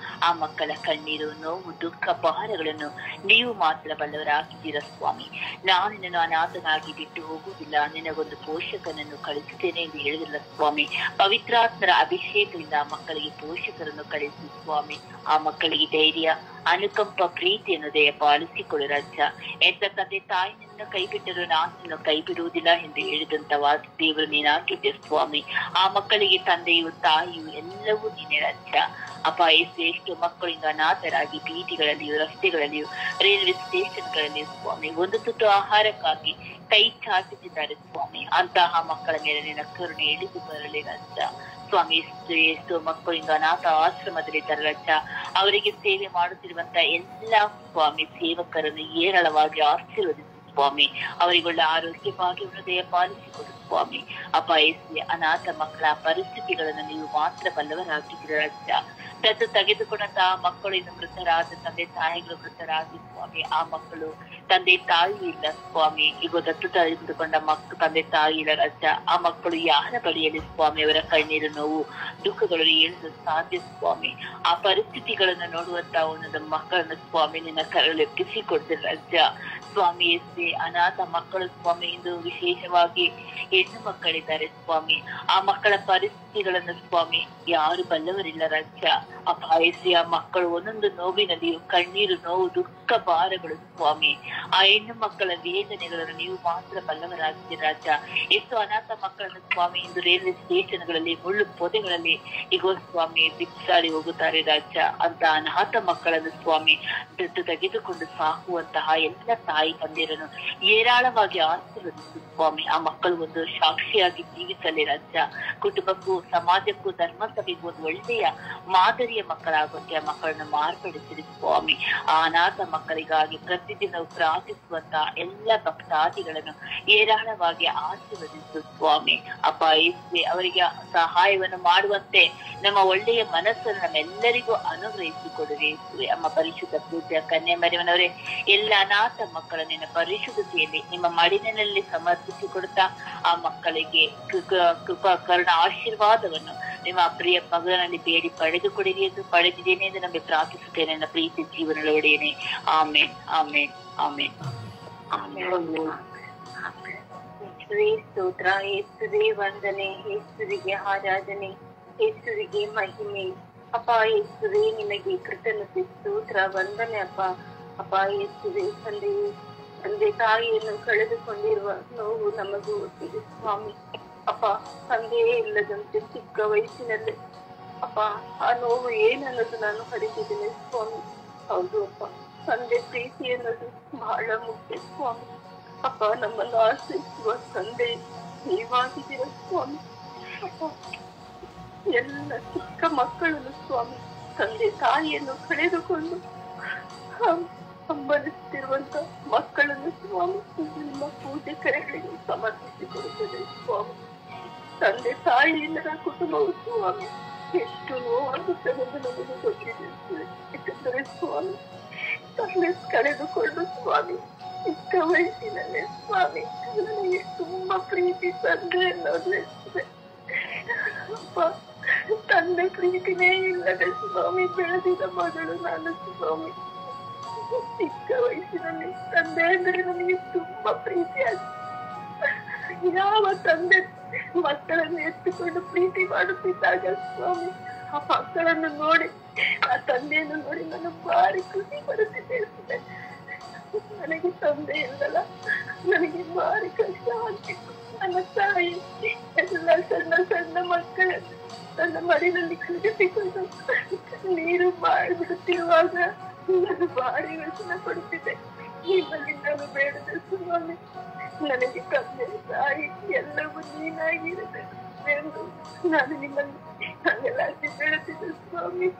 ಆ ಮಕ್ಕಳ ಕಣ್ಣೀರು, ನೋವು, ದುಃಖ, ಭಾರಗಳನ್ನು ನೀವು ಮಾತ್ರ ಬಲ್ಲವರಾಗಿದ್ದೀರ ಸ್ವಾಮಿ. ನಾನು ನಿನ್ನನ್ನು ಅನಾಥನಾಗಿ ಬಿಟ್ಟು ಹೋಗುವುದಿಲ್ಲ, ನಿನಗೊಂದು ಪೋಷಕನನ್ನು ಕಳಿಸುತ್ತೇನೆ ಎಂದು ಹೇಳಿದಿಲ್ಲ ಸ್ವಾಮಿ. ಪವಿತ್ರಾತ್ಮರ ಅಭಿಷೇಕದಿಂದ ಆ ಮಕ್ಕಳಿಗೆ ಪೋಷಕರನ್ನು ಕಳಿಸಿ ಸ್ವಾಮಿ. ಆ ಮಕ್ಕಳಿಗೆ ಧೈರ್ಯ, ಅನುಕಂಪ, ಪ್ರೀತಿಯನ್ನು ದಯ ಪಾಲಿಸಿಕೊಳ್ಳು ರಾಜ. ಎಂತ ತಂದೆ ತಾಯಿಯನ್ನು ಕೈ ಬಿಟ್ಟರು ನಾನು ಕೈ ಬಿಡುವುದಿಲ್ಲ ಎಂದು ಹೇಳಿದಂತವಾ ದೇವರು ನೀನಾಗಿದ್ದೆ ಸ್ವಾಮಿ. ಆ ಮಕ್ಕಳಿಗೆ ತಂದೆಯು ತಾಯಿಯು ಎಲ್ಲವೂ ನೀನೇ ರಾಜ. ಅಪ್ಪ ಎಷ್ಟು ಮಕ್ಕಳಿಂದ ಅನಾಥರಾಗಿ ಬೀದಿಗಳಲ್ಲಿಯೂ ರಸ್ತೆಗಳಲ್ಲಿಯೂ ರೈಲ್ವೆ ಸ್ಟೇಷನ್ಗಳಲ್ಲಿಯೂ ಸ್ವಾಮಿ ಒಂದು ತುತ್ತು ಆಹಾರಕ್ಕಾಗಿ ಕೈ ಚಾಚುತ್ತಿದ್ದಾರೆ ಸ್ವಾಮಿ. ಅಂತಹ ಮಕ್ಕಳ ಮೇಲೆ ನಿನ್ನ ಕರುಣೆ ಇಳಿದು ಬರಲಿ ರಾಜ. ಸ್ವಾಮಿ ಎಷ್ಟು ಮಕ್ಕಳಿಂದ ಅನಾಥ ಆಶ್ರಮದಲ್ಲಿದ್ದಾರೆ ರಾಜ. ಅವರಿಗೆ ಸೇವೆ ಮಾಡುತ್ತಿರುವಂತ ಎಲ್ಲಾ ಸ್ವಾಮಿ ಸೇವಕರನ್ನು ಏರಳವಾಗಿ ಆಶೀರ್ವದಿಸಿ ಸ್ವಾಮಿ. ಅವರಿಗೊಳ್ಳ ಆರೋಗ್ಯ ಭಾಗ್ಯವನ್ನು ದಯ ಪಾಲಿಸಿಕೊಡು ಸ್ವಾಮಿ. ಅಪ್ಪ ಅನಾಥ ಮಕ್ಕಳ ಪರಿಸ್ಥಿತಿಗಳನ್ನು ನೀವು ಮಾತ್ರ ಬಲ್ಲವರಾಗಿದ್ದೀರ ರಾಜ. ದತ್ತು ತೆಗೆದುಕೊಂಡಂತಹ ಮಕ್ಕಳು ಇನ್ನು ಮೃತರಾದ ತಂದೆ ತಾಯಿಗಳು ಮೃತರಾಗಿ ಸ್ವಾಮಿ. ಆ ಮಕ್ಕಳು ತಂದೆ ತಾಯಿ ಇಲ್ಲ ಸ್ವಾಮಿ. ಈಗ ದತ್ತು ತೆಗೆದುಕೊಂಡ ಮಕ್ಕಳು ತಂದೆ ತಾಯಿ ಇಲ್ಲ ರಾಜ. ಆ ಮಕ್ಕಳು ಯಾರ ಬಳಿಯಲ್ಲಿ ಸ್ವಾಮಿ ಅವರ ಕಣ್ಣೀರು, ನೋವು, ದುಃಖಗಳನ್ನು ಹೇಳಲು ಸಾಧ್ಯ ಸ್ವಾಮಿ. ಆ ಪರಿಸ್ಥಿತಿಗಳನ್ನು ನೋಡುವಂತಹ ಒಂದೊಂದು ಮಕ್ಕಳನ್ನು ಸ್ವಾಮಿ ನಿನ್ನ ಕರಳೆಪ್ಪಿಸಿಕೊಡ್ತೀರ ರಾಜ. ಸ್ವಾಮಿ ಅನಾಥ ಮಕ್ಕಳು ಸ್ವಾಮಿ ಇಂದು ವಿಶೇಷವಾಗಿ ಹೆಣ್ಣು ಮಕ್ಕಳಿದ್ದಾರೆ ಸ್ವಾಮಿ. ಆ ಮಕ್ಕಳ ಪರಿಸ್ಥಿತಿಗಳನ್ನು ಸ್ವಾಮಿ ಯಾರು ಬಲ್ಲವರಿಲ್ಲ ರಾಜ್ಯ. ಅಪಾಯಿಸಿ ಆ ಮಕ್ಕಳು ಒಂದೊಂದು ನೋವಿನಲ್ಲಿಯೂ ಕಣ್ಣೀರು, ನೋವು, ದುಃಖ, ಭಾರಗಳು ಸ್ವಾಮಿ. ಆ ಹೆಣ್ಣು ಮಕ್ಕಳ ವೇದನೆಗಳನ್ನು ನೀವು ಮಾತ್ರ ಬಲ್ಲವರಾಗಿದ್ದೀರ ರಾಜ. ಎಷ್ಟು ಅನಾಥ ಮಕ್ಕಳನ್ನು ಸ್ವಾಮಿ ಇಂದು ರೈಲ್ವೆ ಸ್ಟೇಷನ್ಗಳಲ್ಲಿ, ಮುಳ್ಳು ಪೊದೆಗಳಲ್ಲಿ ಈಗ ಸ್ವಾಮಿ ಬಿಸಾಡಿ ಹೋಗುತ್ತಾರೆ ರಾಜ. ಅಂತ ಅನಾಥ ಮಕ್ಕಳನ್ನು ಸ್ವಾಮಿ ದತ್ತು ತೆಗೆದುಕೊಂಡು ಸಾಕುವಂತಹ ಎಲ್ಲ ತಾಯಿ ತಾಯಿ ತಂದೆಯರನ್ನು ಏರಾಳವಾಗಿ ಆಶೀರ್ವದಿಸು ಸ್ವಾಮಿ. ಆ ಮಕ್ಕಳು ಒಂದು ಸಾಕ್ಷಿಯಾಗಿ ಜೀವಿಸಲಿ ರಾಜ್ಯ, ಕುಟುಂಬಕ್ಕೂ ಸಮಾಜಕ್ಕೂ ಧರ್ಮಸಭೆಗೂ ಒಂದು ಒಳ್ಳೆಯ ಮಾದರಿಯ ಮಕ್ಕಳಾಗುವಂತೆ ಆ ಮಕ್ಕಳನ್ನು ಮಾರ್ಪಡಿಸಿರಿ ಸ್ವಾಮಿ. ಆ ಅನಾಥ ಮಕ್ಕಳಿಗಾಗಿ ಪ್ರತಿದಿನ ಪ್ರಾರ್ಥಿಸುವಂತ ಎಲ್ಲ ಭಕ್ತಾದಿಗಳನ್ನು ಏರಾಳವಾಗಿ ಆಶೀರ್ವದಿಸು ಸ್ವಾಮಿ. ಅಪ್ಪ ಯೇಸುವೆ, ಅವರಿಗೆ ಸಹಾಯವನ್ನು ಮಾಡುವಂತೆ ನಮ್ಮ ಒಳ್ಳೆಯ ಮನಸ್ಸನ್ನು ನಮ್ಮೆಲ್ಲರಿಗೂ ಅನುಗ್ರಹಿಸಿಕೊಡುವೆ ಯೇಸುವೆ. ಅಮ್ಮ ಪರಿಶುದ್ಧ ಪೂಜ್ಯ ಕನ್ಯಾ ಮರಿಯಮ್ಮನವರೇ, ಎಲ್ಲ ಅನಾಥ ಮಕ್ಕಳ ನಿನ್ನ ಪರಿಶುದ್ಧತೆಯಲ್ಲಿ ನಿಮ್ಮ ಮಡಿಲಿನಲ್ಲಿ ಸಮರ್ಪಿಸಿಕೊಡುತ್ತಾ ಆ ಮಕ್ಕಳಿಗೆ ಕೃಪಾ ಕರುಣ ಆಶೀರ್ವಾದವನ್ನು ನಿಮ್ಮ ಪ್ರಿಯ ಮಗನಲ್ಲಿ ಬೇಡಿ ಪಡೆದುಕೊಡಿರಿ ಎಂದು ಪಡೆದಿದ್ದೇನೆ ಎಂದು ನಮಗೆ ಪ್ರಾರ್ಥಿಸುತ್ತೇನೆ ನನ್ನ ಪ್ರೀತಿ ಜೀವನದ ಒಡೆಯನೆ. ಆಮೇನ್ ಆಮೇನ್ ಆಮೇನ್ ಯೇಸುವೆ ಸ್ತೋತ್ರ, ಯೇಸುವೆ ವಂದನೆ, ಯೇಸುವಿಗೆ ಆರಾಧನೆ, ಯೇಸುವಿಗೆ ಮಹಿಮೆ. ಅಪ್ಪ ಯೇಸುವೆ ನಿನಗೆ ಕೃತಜ್ಞತೆ ಸ್ತೋತ್ರ ವಂದನೆ ಅಪ್ಪ. ಅಪ್ಪ ಯೇಸುವೆ ತಂದೆ ತಾಯಿಯನ್ನು ಕಳೆದುಕೊಂಡಿರುವ ನೋವು ನಮಗೂ ಗೊತ್ತಿದೆ ಸ್ವಾಮಿ. ಅಪ್ಪ ತಂದೆಯೇ ಇಲ್ಲದಂತೆ ಚಿಕ್ಕ ವಯಸ್ಸಿನಲ್ಲಿ ಅಪ್ಪ ಆ ನೋವು ಏನನ್ನೋದು ನಾನು ಅರಿತಿದ್ದೇನೆ ಸ್ವಾಮಿ. ಹೌದು ಅಪ್ಪ, ತಂದೆ ಪ್ರೀತಿ ಅನ್ನೋದು ಬಹಳ ಮುಖ್ಯ ಸ್ವಾಮಿ. ಅಪ್ಪ ನಮ್ಮನ್ನು ಆಶ್ರಯಿಸುವ ತಂದೆ ನೀವಾಗಿದ್ದೀರ ಸ್ವಾಮಿ. ಅಪ್ಪ ಎಲ್ಲ ಚಿಕ್ಕ ಮಕ್ಕಳನ್ನು ಸ್ವಾಮಿ ತಂದೆ ತಾಯಿಯನ್ನು ಕಳೆದುಕೊಂಡು ಹಂಬಲಿಸುತ್ತಿರುವಂತ ಮಕ್ಕಳನ್ನು ಸ್ವಾಮಿ ನಿಮ್ಮ ಪೂಜೆ ಕರೆಗಳಿಗೆ ಸಮರ್ಪಿಸಿಕೊಡುತ್ತದೆ ಸ್ವಾಮಿ. ತಂದೆ ತಾಯಿ ಇಲ್ಲದ ಕುಟುಂಬವು ಸ್ವಾಮಿ ಎಷ್ಟು ನೋವಾಗುತ್ತದೆಂದು ನಮಗೆ ಗೊತ್ತಿದೆ. ಯಾಕಂದರೆ ಸ್ವಾಮಿ ತಂದೆ ಕಳೆದುಕೊಂಡು ಸ್ವಾಮಿ ಚಿಕ್ಕ ವಯಸ್ಸಿನಲ್ಲೇ ಸ್ವಾಮಿ ನನಗೆ ತುಂಬಾ ಪ್ರೀತಿ ತಂದೆ ಅನ್ನೋದು ಅಪ್ಪ. ತಂದೆ ಪ್ರೀತಿನೇ ಇಲ್ಲದೆ ಸ್ವಾಮಿ ಬೆಳೆದಿದ ಮಗಳು ನಾನು ಸ್ವಾಮಿ. ಚಿಕ್ಕ ವಯಸ್ಸಿನಲ್ಲಿ ತಂದೆ ಅಂದರೆ ನನಗೆ ತುಂಬಾ ಪ್ರೀತಿ ಆಯ್ತು. ಯಾವ ತಂದೆ ಮಕ್ಕಳನ್ನು ಎತ್ತುಕೊಂಡು ಪ್ರೀತಿ ಮಾಡುತ್ತಿದ್ದಾಗ ಸ್ವಾಮಿ ಆ ಮಕ್ಕಳನ್ನು ನೋಡಿ ಆ ತಂದೆಯನ್ನು ನೋಡಿ ನಾನು ಭಾರಿ ಖುಷಿ ಪಡುತ್ತಿದ್ದೆ. ನನಗೆ ತಂದೆ ಇಲ್ಲಲ್ಲ, ನನಗೆ ಭಾರಿ ಕಷ್ಟ ಆಗ್ತಿತ್ತು. ನನ್ನ ತಾಯಿ ಎಲ್ಲ ಸಣ್ಣ ಸಣ್ಣ ಮಕ್ಕಳನ್ನು ನನ್ನ ಮಡಿಲಲ್ಲಿ ಕುಳಿಸಿಕೊಂಡು ನೀರು ಮಾಡಿಬಿಡುತ್ತಿರುವಾಗ ನಾನು ಭಾರಿ ವ್ಯಸನ ಪಡುತ್ತಿದ್ದೆ. ನಿಮ್ಮಲ್ಲಿ ನಾನು ಬೇಡದೆ ಸ್ವಾಮಿ, ನನಗೆ ತಂದೆ ತಾಯಿ ಎಲ್ಲವೂ ನೀನಾಗಿರುತ್ತೆ ಎಂದು ನಾನು ನಿಮ್ಮಲ್ಲಿ ನಾನೆಲ್ಲಾಸಿ ಬೇಡುತ್ತಿದ್ದೆ ಸ್ವಾಮಿ.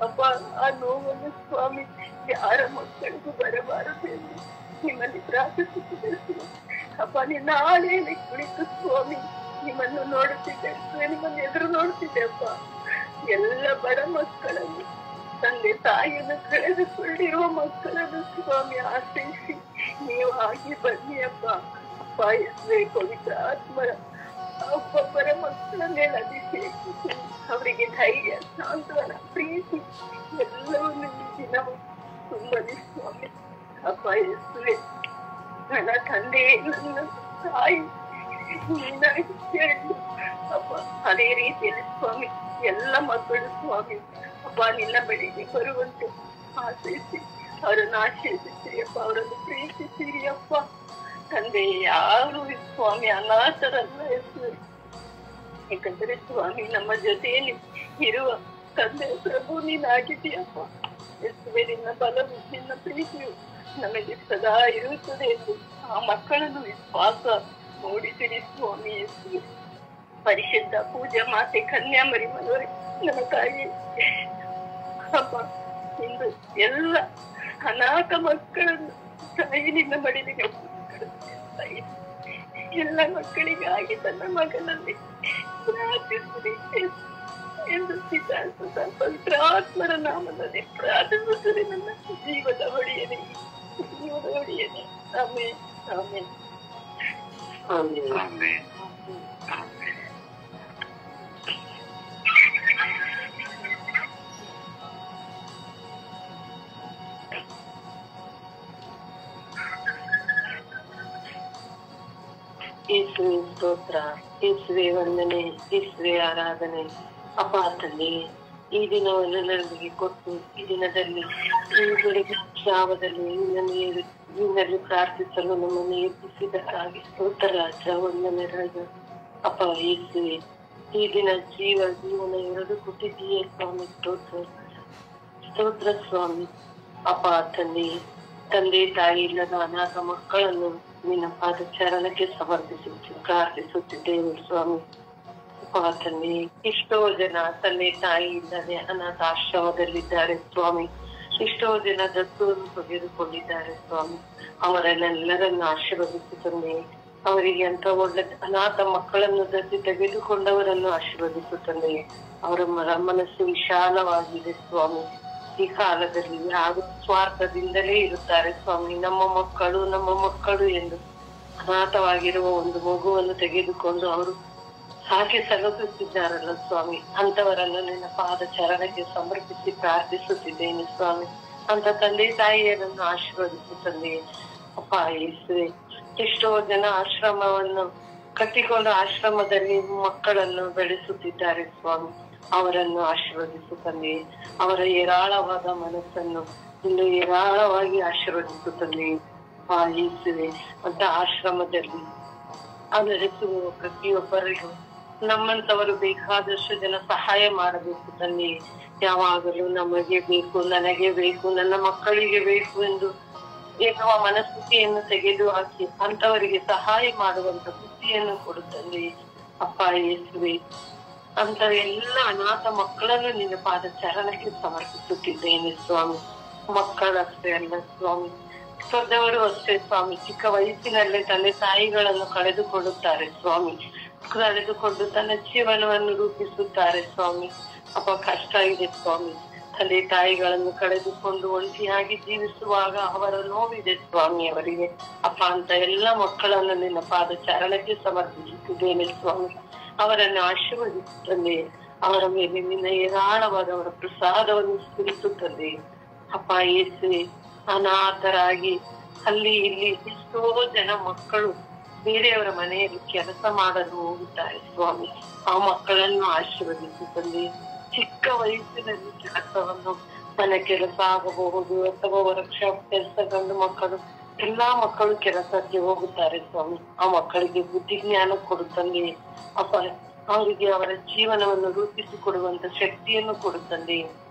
ಅಪ್ಪ ಆ ನೋವನ್ನು ಸ್ವಾಮಿ ಯಾರ ಮಕ್ಕಳಿಗೂ ಬರಬಾರದು ಎಂದು ನಿಮ್ಮಲ್ಲಿ ಪ್ರಾರ್ಥಿಸುತ್ತಿದ್ದೆ. ಅಪ್ಪ ನಿನ್ನ ಆಳೆಯಲ್ಲಿ ಕುಳಿತು ಸ್ವಾಮಿ ನಿಮ್ಮನ್ನು ನೋಡುತ್ತಿದ್ದೆ, ನಿಮ್ಮನ್ನು ಎದುರು ನೋಡುತ್ತಿದ್ದೆ ಅಪ್ಪ. ಎಲ್ಲ ಬಡ ಮಕ್ಕಳನ್ನು ತಂದೆ ತಾಯಿಯನ್ನು ಕಳೆದುಕೊಂಡಿರುವ ಮಕ್ಕಳನ್ನು ಸ್ವಾಮಿ ಆಶ್ರಯಿಸಿ ನೀವು ಆಗಿ ಬನ್ನಿ ಅಪ್ಪ. ಅಪ್ಪ ಯೇಸುವೆ ಪವಿತ್ರ ಆತ್ಮರ ಒಬ್ಬೊಬ್ಬರ ಮಕ್ಕಳ ಮೇಲೆ ಅಭಿಷೇಕಿಸಿ ಅವರಿಗೆ ಧೈರ್ಯ, ಸಾಂತ್ವನ, ಪ್ರೀತಿ ಎಲ್ಲವನ್ನು ಈ ದಿನವೂ ತುಂಬಲಿ ಸ್ವಾಮಿ. ಅಪ್ಪ ಯೇಸುವೆ ನನ್ನ ತಂದೆ ನನ್ನ ತಾಯಿ ನೀನಾಗಿ ಹೇಳು ಅಪ್ಪ. ಅದೇ ರೀತಿಯಲ್ಲಿ ಸ್ವಾಮಿ ಎಲ್ಲ ಮಕ್ಕಳು ಸ್ವಾಮಿ ಅಪ್ಪ ನಿನ್ನ ಬಳಿಗೆ ಬರುವಂತೆ ಆಶಯಿಸಿ ಅವರನ್ನು ಆಶೀರ್ವದಿಸಿರಿ ಅಪ್ಪ, ಅವರನ್ನು ಪ್ರೀತಿಸಿರಿ ಅಪ್ಪ. ತಂದೆ ಯಾರು ಸ್ವಾಮಿ ಅನಾಥರಲ್ಲ ಹೆಸರು. ಯಾಕಂದರೆ ಸ್ವಾಮಿ ನಮ್ಮ ಜೊತೆಯಲ್ಲಿ ಇರುವ ತಂದೆ ಪ್ರಭು ನೀನಾಗಿದೆಯಪ್ಪ. ಯೇಸುವೆ ನಿನ್ನ ಬಲವು ನಿನ್ನ ಪ್ರೀತಿಯು ನಮಗೆ ಸದಾ ಇರುತ್ತದೆ ಎಂದು ಆ ಮಕ್ಕಳನ್ನು ವಿಶ್ವಾಸ ಮೂಡಿಸಿರಿ ಸ್ವಾಮಿ. ಯೇಸುವೆ ಪರಿಶುದ್ಧ ಪೂಜಾ ಮಾತೆ ಕನ್ಯಾ ಮರಿಯಮ್ಮನವರೇ ನನ್ನ ತಾಯಿ ಅಪ್ಪ, ಇಂದು ಎಲ್ಲ ಅನಾಥ ಮಕ್ಕಳನ್ನು ತಾಯಿ ನಿನ್ನ ಮಡಿಲಿಗೆ ಎಲ್ಲ ಮಕ್ಕಳಿಗಾಗಿ ತನ್ನ ಮಗನಲ್ಲಿ ಪ್ರಾರ್ಥಿಸಿರಿ ಎಂದು ಪಿತಾಸುತ ಪವಿತ್ರಾತ್ಮರ ನಾಮದಲ್ಲಿ ಪ್ರಾರ್ಥಿಸುತ್ತದೆ ನನ್ನ ಜೀವದ ಒಡೆಯನೇ. Amen amen amen. ಯೇಸುವೆ ಸ್ತೋತ್ರ, ಯೇಸುವೆ ವಂದನೆ, ಯೇಸುವೆ ಆರಾಧನೆ. ಅಪ್ಪ ತಂದೆ ಈ ದಿನವನ್ನು ನನಗೆ ಕೊಟ್ಟು ಈ ದಿನದಲ್ಲಿ ಈ ಬೆಳಗ್ಗೆ ಜಾವದಲ್ಲಿ ನಿನ್ನಲ್ಲಿ ಪ್ರಾರ್ಥಿಸಲು ನಮ್ಮನ್ನು ಎಬ್ಬಿಸಿದಕ್ಕಾಗಿ ಸ್ತೋತ್ರ ರಾಜ, ವಂದನೆ ರಾಜ. ಅಪ್ಪ ಯೇಸುವೆ ಈ ದಿನ ಜೀವನ ಎರಡು ಕೊಟ್ಟಿದ್ದೀಯೇ ಸ್ವಾಮಿ. ಸ್ತೋತ್ರ ಸ್ತೋತ್ರ ಸ್ವಾಮಿ. ಅಪ್ಪ ತಂದೆ ತಂದೆ ತಾಯಿ ಇಲ್ಲದ ಅನಾಥ ಮಕ್ಕಳನ್ನು ನಿನ್ನ ಪಾದ ಚರಣಕ್ಕೆ ಸಮರ್ಪಿಸಿ ಪ್ರಾರ್ಥಿಸುತ್ತಿದ್ದೇವೆ ಸ್ವಾಮಿ. ತಂದೆ, ಎಷ್ಟೋ ಜನ ತಂದೆ ತಾಯಿ ಇಲ್ಲದೆ ಅನಾಥ ಆಶ್ರಮದಲ್ಲಿದ್ದಾರೆ ಸ್ವಾಮಿ. ಎಷ್ಟೋ ಜನ ದತ್ತುವನ್ನು ತೆಗೆದುಕೊಂಡಿದ್ದಾರೆ ಸ್ವಾಮಿ. ಅವರನ್ನೆಲ್ಲರನ್ನು ಆಶೀರ್ವದಿಸಿ ತಂದೆ. ಅವರಿಗೆ ಅಂತ ಒಳ್ಳೆ ಅನಾಥ ಮಕ್ಕಳನ್ನು ದತ್ತಿ ತೆಗೆದುಕೊಂಡವರನ್ನು ಆಶೀರ್ವದಿಸು ತಂದೆ. ಅವರ ಮನಸ್ಸು ವಿಶಾಲವಾಗಿದೆ ಸ್ವಾಮಿ. ಈ ಕಾಲದಲ್ಲಿ ಯಾರು ಸ್ವಾರ್ಥದಿಂದಲೇ ಇರುತ್ತಾರೆ ಸ್ವಾಮಿ. ನಮ್ಮ ಮಕ್ಕಳು ಎಂದು ಅನಾಥವಾಗಿರುವ ಒಂದು ಮಗುವನ್ನು ತೆಗೆದುಕೊಂಡು ಅವರು ಹಾಗೆ ಸಲಹುತ್ತಿದ್ದಾರಲ್ಲ ಸ್ವಾಮಿ. ಅಂತವರನ್ನು ನಿನ್ನ ಪಾದ ಚರಣಕ್ಕೆ ಸಮರ್ಪಿಸಿ ಪ್ರಾರ್ಥಿಸುತ್ತಿದ್ದೇನೆ ಸ್ವಾಮಿ. ಅಂತ ತಂದೆ ತಾಯಿಯರನ್ನು ಆಶೀರ್ವದಿಸು ತಂದೆ. ಅಪ್ಪ ಯೇಸುವೆ, ಎಷ್ಟೋ ಜನ ಆಶ್ರಮವನ್ನು ಕಟ್ಟಿಕೊಂಡು ಆಶ್ರಮದಲ್ಲಿ ಮಕ್ಕಳನ್ನು ಬೆಳೆಸುತ್ತಿದ್ದಾರೆ ಸ್ವಾಮಿ. ಅವರನ್ನು ಆಶೀರ್ವದಿಸು ತಂದೆ. ಅವರ ಏರಾಳವಾದ ಮನಸ್ಸನ್ನು ಇನ್ನು ಏರಾಳವಾಗಿ ಆಶೀರ್ವದಿಸು ತಂದೆ. ಯೇಸುವೆ, ಅಂತ ಆಶ್ರಮದಲ್ಲಿ ನಡೆಸುವ ಪ್ರತಿಯೊಬ್ಬರಿಗೂ ನಮ್ಮಂತವರು ಬೇಕಾದಷ್ಟು ಜನ ಸಹಾಯ ಮಾಡಬೇಕು ತಂದೆ. ಯಾವಾಗಲೂ ನಮಗೆ ಬೇಕು, ನನಗೆ ಬೇಕು, ನನ್ನ ಮಕ್ಕಳಿಗೆ ಬೇಕು ಎಂದು ಎನ್ನುವ ಮನಸ್ಥಿತಿಯನ್ನು ತೆಗೆದು ಹಾಕಿ ಅಂತವರಿಗೆ ಸಹಾಯ ಮಾಡುವಂತ ಬುದ್ಧಿಯನ್ನು ಕೊಡುತ್ತಂದೆ. ಅಪ್ಪ ಯೇಸುವೆ, ಅಂತ ಎಲ್ಲ ಅನಾಥ ಮಕ್ಕಳನ್ನು ನಿನ್ನ ಪಾದ ಚರಣಕ್ಕೆ ಸಮರ್ಪಿಸುತ್ತಿದ್ದೇನೆ ಸ್ವಾಮಿ. ಮಕ್ಕಳಷ್ಟೇ ಅಲ್ಲ ಸ್ವಾಮಿ, ದೊಡ್ಡವರು ಅಷ್ಟೇ ಸ್ವಾಮಿ. ಚಿಕ್ಕ ವಯಸ್ಸಿನಲ್ಲೇ ತಂದೆ ತಾಯಿಗಳನ್ನು ಕಳೆದುಕೊಳ್ಳುತ್ತಾರೆ ಸ್ವಾಮಿ. ಕಳೆದುಕೊಂಡು ತನ್ನ ಜೀವನವನ್ನು ರೂಪಿಸುತ್ತಾರೆ ಸ್ವಾಮಿ. ಅಪ್ಪ ಕಷ್ಟ ಇದೆ ಸ್ವಾಮಿ. ತಂದೆ ತಾಯಿಗಳನ್ನು ಕಳೆದುಕೊಂಡು ಒಂಟಿಯಾಗಿ ಜೀವಿಸುವಾಗ ಅವರ ನೋವಿದೆ ಸ್ವಾಮಿ ಅವರಿಗೆ. ಅಪ್ಪ ಅಂತ ಎಲ್ಲ ಮಕ್ಕಳನ್ನು ನಿನ್ನ ಪಾದ ಚರಣಕ್ಕೆ ಸಮರ್ಪಿಸುತ್ತಿದ್ದೇನೆ ಸ್ವಾಮಿ. ಅವರನ್ನು ಆಶೀರ್ವದಿಸುತ್ತದೆ. ಅವರ ಮೇಲೆ ನಿನ್ನ ಏರಾಳವಾದವರ ಪ್ರಸಾದವನ್ನು ಸುರಿಸುತ್ತದೆ. ಅಪ್ಪ ಯೇಸುವೆ, ಅನಾಥರಾಗಿ ಅಲ್ಲಿ ಇಲ್ಲಿ ಎಷ್ಟೋ ಜನ ಮಕ್ಕಳು ಬೇರೆಯವರ ಮನೆಯಲ್ಲಿ ಕೆಲಸ ಮಾಡಲು ಹೋಗುತ್ತಾರೆ ಸ್ವಾಮಿ. ಆ ಮಕ್ಕಳನ್ನು ಆಶೀರ್ವದಿಸುತ್ತದೆ. ಚಿಕ್ಕ ವಯಸ್ಸಿನಲ್ಲಿ ಕೆಲಸವನ್ನು, ಮನೆ ಕೆಲಸ ಆಗಬಹುದು ಅಥವಾ ವರ್ಕ್ಶಾಪ್ ಕೆಲಸ, ಗಂಡು ಮಕ್ಕಳು ಎಲ್ಲಾ ಮಕ್ಕಳು ಕೆಲಸಕ್ಕೆ ಹೋಗುತ್ತಾರೆ ಸ್ವಾಮಿ. ಆ ಮಕ್ಕಳಿಗೆ ಬುದ್ಧಿ ಜ್ಞಾನ ಕೊಡುತ್ತಂದೆ. ಅಪ್ಪ ಅವರಿಗೆ ಅವರ ಜೀವನವನ್ನು ರೂಪಿಸಿಕೊಡುವಂತ ಶಕ್ತಿಯನ್ನು ಕೊಡುತ್ತಂದೆ.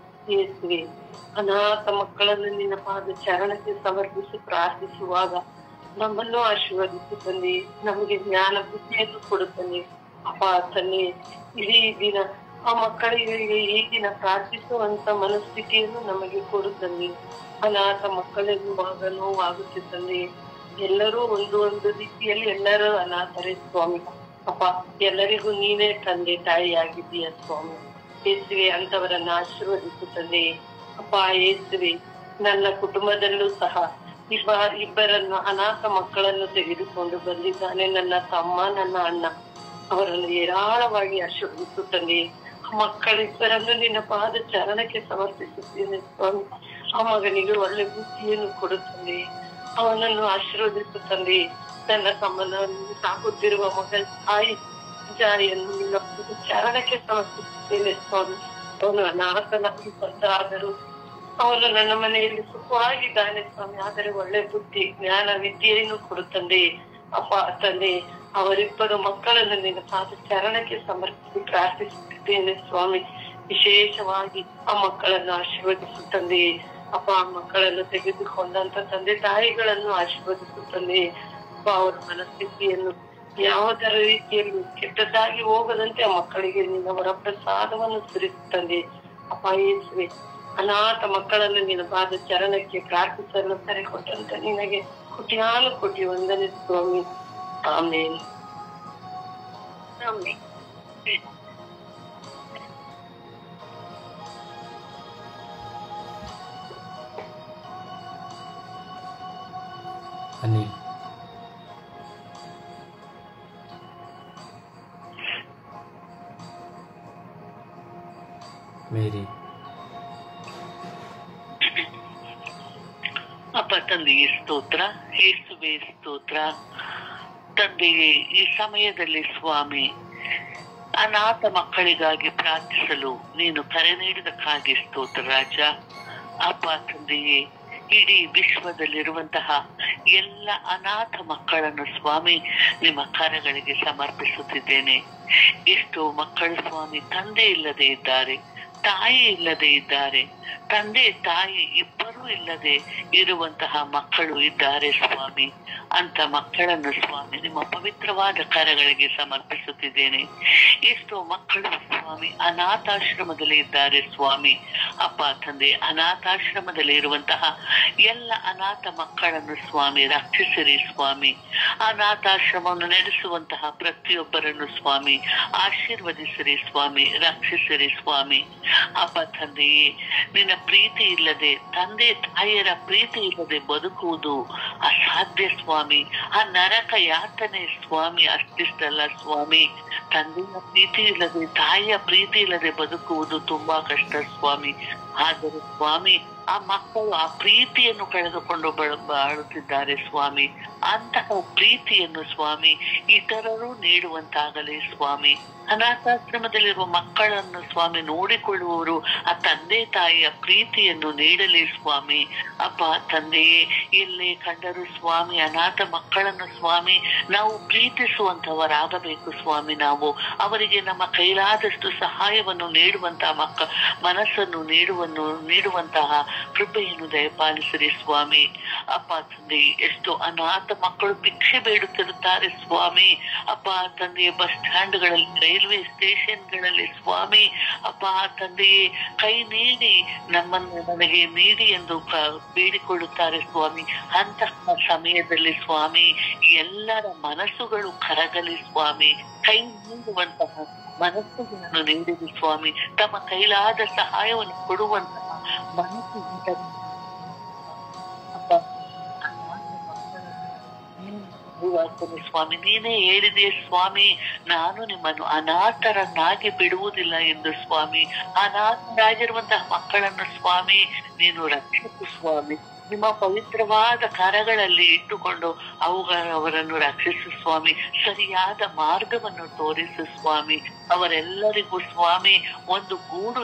ಯೇಸುವೆ, ಅನಾಥ ಮಕ್ಕಳನ್ನು ನಿನ್ನ ಪಾದ ಚರಣಕ್ಕೆ ಸಮರ್ಪಿಸಿ ಪ್ರಾರ್ಥಿಸುವಾಗ ನಮ್ಮನ್ನು ಆಶೀರ್ವದಿಸುತ್ತಂದೆ. ನಮಗೆ ಜ್ಞಾನ ಬುದ್ಧಿಯನ್ನು ಕೊಡುತ್ತಂದೆ. ಅಪ್ಪ ತಂದೆ, ಇಡೀ ದಿನ ಆ ಮಕ್ಕಳಿಗೆ ಈ ದಿನ ಪ್ರಾರ್ಥಿಸುವಂತ ಮನಸ್ಥಿತಿಯನ್ನು ನಮಗೆ ಕೊಡುತ್ತಂದೆ. ಅನಾಥ ಮಕ್ಕಳೆನ್ನುವಾಗ ನೋವಾಗುತ್ತಿದ್ದಂದೆ. ಎಲ್ಲರೂ ಒಂದು ರೀತಿಯಲ್ಲಿ ಎಲ್ಲರೂ ಅನಾಥರೇ ಸ್ವಾಮಿ. ಅಪ್ಪ ಎಲ್ಲರಿಗೂ ನೀನೇ ತಂದೆ ತಾಯಿಯಾಗಿದ್ದೀಯ ಸ್ವಾಮಿ. ಯೇಸುವೆ, ಅಂತವರನ್ನ ಆಶೀರ್ವದಿಸುತ್ತದೆ. ಅಪ್ಪ ಯೇಸುವೆ, ನನ್ನ ಕುಟುಂಬದಲ್ಲೂ ಸಹ ಇಬ್ಬರನ್ನು ಅನಾಥ ಮಕ್ಕಳನ್ನು ತೆಗೆದುಕೊಂಡು ಬಂದಿದ್ದಾನೆ ನನ್ನ ತಮ್ಮ, ನನ್ನ ಅಣ್ಣ. ಅವರನ್ನು ಏರಾಳವಾಗಿ ಆಶೀರ್ವದಿಸುತ್ತದೆ. ಮಕ್ಕಳಿಬ್ಬರನ್ನು ನಿನ್ನ ಪಾದ ಚರಣಕ್ಕೆ ಸಮರ್ಪಿಸುತ್ತೇನೆ ಸ್ವಾಮಿ. ಆ ಮಗನಿಗೆ ಒಳ್ಳೆ ಬುದ್ಧಿಯನ್ನು ಕೊಡುತ್ತದೆ. ಅವನನ್ನು ಆಶೀರ್ವದಿಸುತ್ತದೆ. ನನ್ನ ತಮ್ಮನನ್ನು ಸಾಕುತ್ತಿರುವ ಮಗ ಜಾಯಿಯನ್ನು ನಿನ್ನ ಚರಣಕ್ಕೆ ಸಮರ್ಪಿಸುತ್ತೇನೆ ಸ್ವಾಮಿ. ಅವನು ಅನಾಥನಾಗಿ ಬಂದಾದರೂ ಅವನು ನನ್ನ ಮನೆಯಲ್ಲಿ ಸುಖವಾಗಿದ್ದಾನೆ ಸ್ವಾಮಿ. ಆದರೆ ಒಳ್ಳೆ ಬುದ್ಧಿ ಜ್ಞಾನ ವಿದ್ಯೆಯನ್ನು ಕೊಡುತ್ತಂದೆ. ಅಪ್ಪ ತಂದೆ, ಅವರಿಬ್ಬರು ಮಕ್ಕಳನ್ನು ನಿನ್ನ ಪಾದ ಚರಣಕ್ಕೆ ಸಮರ್ಪಿಸಿ ಪ್ರಾರ್ಥಿಸುತ್ತಿದ್ದೇನೆ ಸ್ವಾಮಿ. ವಿಶೇಷವಾಗಿ ಆ ಮಕ್ಕಳನ್ನು ಆಶೀರ್ವದಿಸುತ್ತಂದೆ. ಅಪ್ಪ ಆ ಮಕ್ಕಳನ್ನು ತೆಗೆದುಕೊಂಡಂತ ತಂದೆ ತಾಯಿಗಳನ್ನು ಆಶೀರ್ವದಿಸುತ್ತಂದೆ. ಅಪ್ಪ ಅವರ ಮನಸ್ಥಿತಿಯನ್ನು ಯಾವುದರ ರೀತಿಯಲ್ಲಿ ಕೆಟ್ಟದಾಗಿ ಹೋಗದಂತೆ ಆ ಮಕ್ಕಳಿಗೆ ನಿನ್ನವರ ಪ್ರಸಾದವನ್ನು ಸುರಿಸುತ್ತಂದೆ. ಅಪ್ಪ ಯೇಸುವೆ, ಅನಾಥ ಮಕ್ಕಳನ್ನು ನಿನ್ನ ಪಾದ ಚರಣಕ್ಕೆ ಪ್ರಾರ್ಥಿಸಲು ಕರೆ ಕೊಟ್ಟಂತ ನಿನಗೆ ಕೋಟಿ ವಂದನೆ ಸ್ವಾಮಿ. ಆಮೇಲೆ ಅನಿಲ್, ಮೇರಿ, ಅಪ್ಪ ತಂದೆಗೆ ಸ್ತೋತ್ರ, ಯೇಸುವೆ ಸ್ತೋತ್ರ. ತಂದೆಗೆ ಈ ಸಮಯದಲ್ಲಿ ಸ್ವಾಮಿ ಅನಾಥ ಮಕ್ಕಳಿಗಾಗಿ ಪ್ರಾರ್ಥಿಸಲು ನೀನು ಕರೆ ನೀಡಿದಕ್ಕಾಗಿ ಸ್ತೋತ್ರ ರಾಜ. ಅಪ್ಪ ತಂದೆಯೇ, ಇಡೀ ವಿಶ್ವದಲ್ಲಿರುವಂತಹ ಎಲ್ಲ ಅನಾಥ ಮಕ್ಕಳನ್ನು ಸ್ವಾಮಿ ನಿಮ್ಮ ಕರಗಳಿಗೆ ಸಮರ್ಪಿಸುತ್ತಿದ್ದೇನೆ. ಎಷ್ಟೋ ಮಕ್ಕಳು ಸ್ವಾಮಿ ತಂದೆ ಇಲ್ಲದೆ ಇದ್ದಾರೆ, ತಾಯಿ ಇಲ್ಲದೆ ಇದ್ದಾರೆ, ತಂದೆ ತಾಯಿ ಇಬ್ಬರೂ ಇಲ್ಲದೆ ಇರುವಂತಹ ಮಕ್ಕಳು ಇದ್ದಾರೆ ಸ್ವಾಮಿ. ಅಂತ ಮಕ್ಕಳನ್ನು ಸ್ವಾಮಿ ನಿಮ್ಮ ಪವಿತ್ರವಾದ ಕರಗಳಿಗೆ ಸಮರ್ಪಿಸುತ್ತಿದ್ದೇನೆ. ಎಷ್ಟೋ ಮಕ್ಕಳು ಸ್ವಾಮಿ ಅನಾಥಾಶ್ರಮದಲ್ಲಿ ಇದ್ದಾರೆ ಸ್ವಾಮಿ. ಅಪ್ಪ ತಂದೆ, ಅನಾಥಾಶ್ರಮದಲ್ಲಿ ಇರುವಂತಹ ಎಲ್ಲ ಅನಾಥ ಮಕ್ಕಳನ್ನು ಸ್ವಾಮಿ ರಕ್ಷಿಸಿರಿ ಸ್ವಾಮಿ. ಅನಾಥಾಶ್ರಮವನ್ನು ನಡೆಸುವಂತಹ ಪ್ರತಿಯೊಬ್ಬರನ್ನು ಸ್ವಾಮಿ ಆಶೀರ್ವದಿಸಿರಿ ಸ್ವಾಮಿ, ರಕ್ಷಿಸಿರಿ ಸ್ವಾಮಿ. ಅಪ್ಪ ತಂದೆಯೇ, ನಿನ್ನ ಪ್ರೀತಿ ಇಲ್ಲದೆ, ತಂದೆ ತಾಯಿಯರ ಪ್ರೀತಿ ಇಲ್ಲದೆ ಬದುಕುವುದು ಅಸಾಧ್ಯ ಸ್ವಾಮಿ. ಆ ನರಕ ಯಾತನೆ ಸ್ವಾಮಿ ಅಷ್ಟಿಷ್ಟಲ್ಲ ಸ್ವಾಮಿ. ತಂದೆಯ ಪ್ರೀತಿ ಇಲ್ಲದೆ, ತಾಯಿಯ ಪ್ರೀತಿ ಇಲ್ಲದೆ ಬದುಕುವುದು ತುಂಬಾ ಕಷ್ಟ ಸ್ವಾಮಿ. ಆದರೆ ಸ್ವಾಮಿ ಆ ಮಕ್ಕಳು ಆ ಪ್ರೀತಿಯನ್ನು ಕಳೆದುಕೊಂಡು ಬಾಳುತ್ತಿದ್ದಾರೆ ಸ್ವಾಮಿ. ಅಂತಹ ಪ್ರೀತಿಯನ್ನು ಸ್ವಾಮಿ ಇತರರು ನೀಡುವಂತಾಗಲಿ ಸ್ವಾಮಿ. ಅನಾಥಾಶ್ರಮದಲ್ಲಿರುವ ಮಕ್ಕಳನ್ನು ಸ್ವಾಮಿ ನೋಡಿಕೊಳ್ಳುವವರು ಆ ತಂದೆ ತಾಯಿಯ ಪ್ರೀತಿಯನ್ನು ನೀಡಲಿ ಸ್ವಾಮಿ. ಅಪ್ಪ ತಂದೆಯೇ, ಎಲ್ಲೇ ಕಂಡರೂ ಸ್ವಾಮಿ ಅನಾಥ ಮಕ್ಕಳನ್ನು ಸ್ವಾಮಿ ನಾವು ಪ್ರೀತಿಸುವಂತವರಾಗಬೇಕು ಸ್ವಾಮಿ. ನಾವು ಅವರಿಗೆ ನಮ್ಮ ಕೈಲಾದಷ್ಟು ಸಹಾಯವನ್ನು ನೀಡುವಂತಹ ಮನಸ್ಸನ್ನು ನೀಡುವಂತಹ ಕೃಪೆಯನ್ನು ದಯಪಾಲಿಸಿರಿ ಸ್ವಾಮಿ. ಅಪ್ಪ ತಂದೆ, ಎಷ್ಟೋ ಅನಾಥ ಮಕ್ಕಳು ಭಿಕ್ಷೆ ಬೇಡುತ್ತಿರುತ್ತಾರೆ ಸ್ವಾಮಿ. ಅಪ್ಪ ತಂದೆಯ ಬಸ್ ಸ್ಟ್ಯಾಂಡ್ಗಳಲ್ಲಿ, ರೈಲ್ವೆ ಸ್ಟೇಷನ್ಗಳಲ್ಲಿ ಸ್ವಾಮಿ ಅಪ್ಪ ತಂದೆಯೇ ಕೈ ನೀಡಿ ನನಗೆ ನೀಡಿ ಎಂದು ಬೇಡಿಕೊಳ್ಳುತ್ತಾರೆ ಸ್ವಾಮಿ. ಅಂತಹ ಸಮಯದಲ್ಲಿ ಸ್ವಾಮಿ ಎಲ್ಲರ ಮನಸ್ಸುಗಳು ಕರಗಲಿ ಸ್ವಾಮಿ. ಕೈ ನೀಡುವಂತಹ ಮನಸ್ಸುಗಳನ್ನು ನೀಡಿರಿ ಸ್ವಾಮಿ. ತಮ್ಮ ಕೈಲಾದ ಸಹಾಯವನ್ನು ಕೊಡುವಂತಹ ಮನಸ್ಸು ಸ್ವಾಮಿ. ನೀನೇ ಹೇಳಿದೆ ಸ್ವಾಮಿ, ನಾನು ನಿಮ್ಮನ್ನು ಅನಾಥರನ್ನಾಗಿ ಬಿಡುವುದಿಲ್ಲ ಎಂದು ಸ್ವಾಮಿ. ಅನಾಥರಾಗಿರುವಂತಹ ಮಕ್ಕಳನ್ನು ಸ್ವಾಮಿ ನೀನು ರಕ್ಷಿಸು ಸ್ವಾಮಿ. ನಿಮ್ಮ ಪವಿತ್ರವಾದ ಕರಗಳಲ್ಲಿ ಇಟ್ಟುಕೊಂಡು ಅವರನ್ನು ರಕ್ಷಿಸು ಸ್ವಾಮಿ. ಸರಿಯಾದ ಮಾರ್ಗವನ್ನು ತೋರಿಸು ಸ್ವಾಮಿ. ಅವರೆಲ್ಲರಿಗೂ ಸ್ವಾಮಿ ಒಂದು ಗೂಡು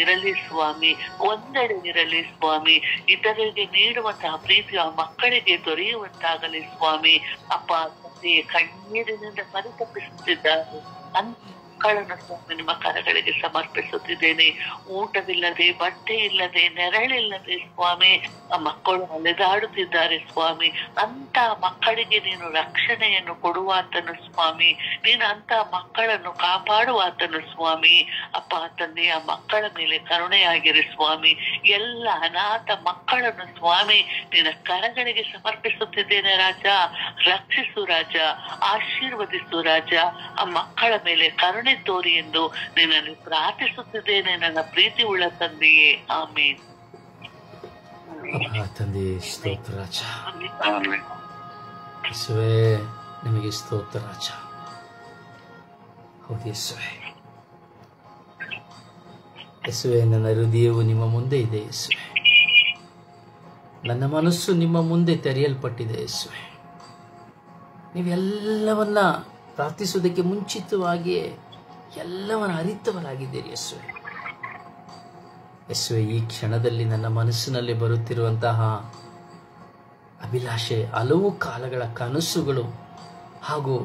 ಇರಲಿ ಸ್ವಾಮಿ, ಒಂದೆಡೆ ಇರಲಿ ಸ್ವಾಮಿ. ಇತರರಿಗೆ ನೀಡುವಂತಹ ಪ್ರೀತಿ ಆ ಮಕ್ಕಳಿಗೆ ದೊರೆಯುವಂತಾಗಲಿ ಸ್ವಾಮಿ. ಅಪ್ಪ ತಂದೆ ಕಣ್ಣೀರಿನಿಂದ ಪರಿತಪಿಸುತ್ತಿದ್ದಾರೆ ಮಕ್ಕಳನ್ನು ಸ್ವಾಮಿ ನಿಮ್ಮ ಕರಗಳಿಗೆ ಸಮರ್ಪಿಸುತ್ತಿದ್ದೇನೆ. ಊಟವಿಲ್ಲದೆ, ಬಟ್ಟೆ ಇಲ್ಲದೆ, ನೆರಳಿಲ್ಲದೆ ಸ್ವಾಮಿ ಆ ಮಕ್ಕಳು ಅಲೆದಾಡುತ್ತಿದ್ದಾರೆ ಸ್ವಾಮಿ. ಅಂತ ಮಕ್ಕಳಿಗೆ ನೀನು ರಕ್ಷಣೆಯನ್ನು ಕೊಡುವಾತನು ಸ್ವಾಮಿ. ನೀನು ಅಂತ ಮಕ್ಕಳನ್ನು ಕಾಪಾಡುವಾತನು ಸ್ವಾಮಿ. ಅಪ್ಪ ತಂದೆಯ ಮಕ್ಕಳ ಮೇಲೆ ಕರುಣೆಯಾಗಿರಿ ಸ್ವಾಮಿ. ಎಲ್ಲ ಅನಾಥ ಮಕ್ಕಳನ್ನು ಸ್ವಾಮಿ ನಿನ್ನ ಕರಗಳಿಗೆ ಸಮರ್ಪಿಸುತ್ತಿದ್ದೇನೆ ರಾಜ. ರಕ್ಷಿಸು ರಾಜ, ಆಶೀರ್ವದಿಸು ರಾಜ. ಆ ಮಕ್ಕಳ ಮೇಲೆ ಕರುಣೆ ತೋರಿ ಎಂದು ನಿನ್ನಲ್ಲಿ ಪ್ರಾರ್ಥಿಸುತ್ತಿದ್ದೇನೆ ನನ್ನ ಪ್ರೀತಿ ಉಳ್ಳ ತಂದೆಯೇ, ಆಮೇನ್. ತಂದೆ ಸ್ತೋತ್ರ ರಾಜ, ಯೇಸುವೇ ನಿಮಗೆ ಸ್ತೋತ್ರ ರಾಜ. ಹೌದು ಯೇಸುವೇ, ಯೇಸುವೇ ನನ್ನ ಹೃದಯವು ನಿಮ್ಮ ಮುಂದೆ ಇದೆ ಯೇಸುವೇ. ನನ್ನ ಮನಸ್ಸು ನಿಮ್ಮ ಮುಂದೆ ತೆರೆಯಲ್ಪಟ್ಟಿದೆ ಯೇಸುವೇ. ನೀವೆಲ್ಲವನ್ನ ಪ್ರಾರ್ಥಿಸುವುದಕ್ಕೆ ಮುಂಚಿತವಾಗಿಯೇ ಎಲ್ಲವನ್ನ ಅರಿತವರಾಗಿದ್ದೀರಿ ಯೇಸುವೇ. ಯೇಸುವೇ, ಈ ಕ್ಷಣದಲ್ಲಿ ನನ್ನ ಮನಸ್ಸಿನಲ್ಲಿ ಬರುತ್ತಿರುವಂತಹ ಅಭಿಲಾಷೆ, ಹಲವು ಕಾಲಗಳ ಕನಸುಗಳು ಹಾಗೂ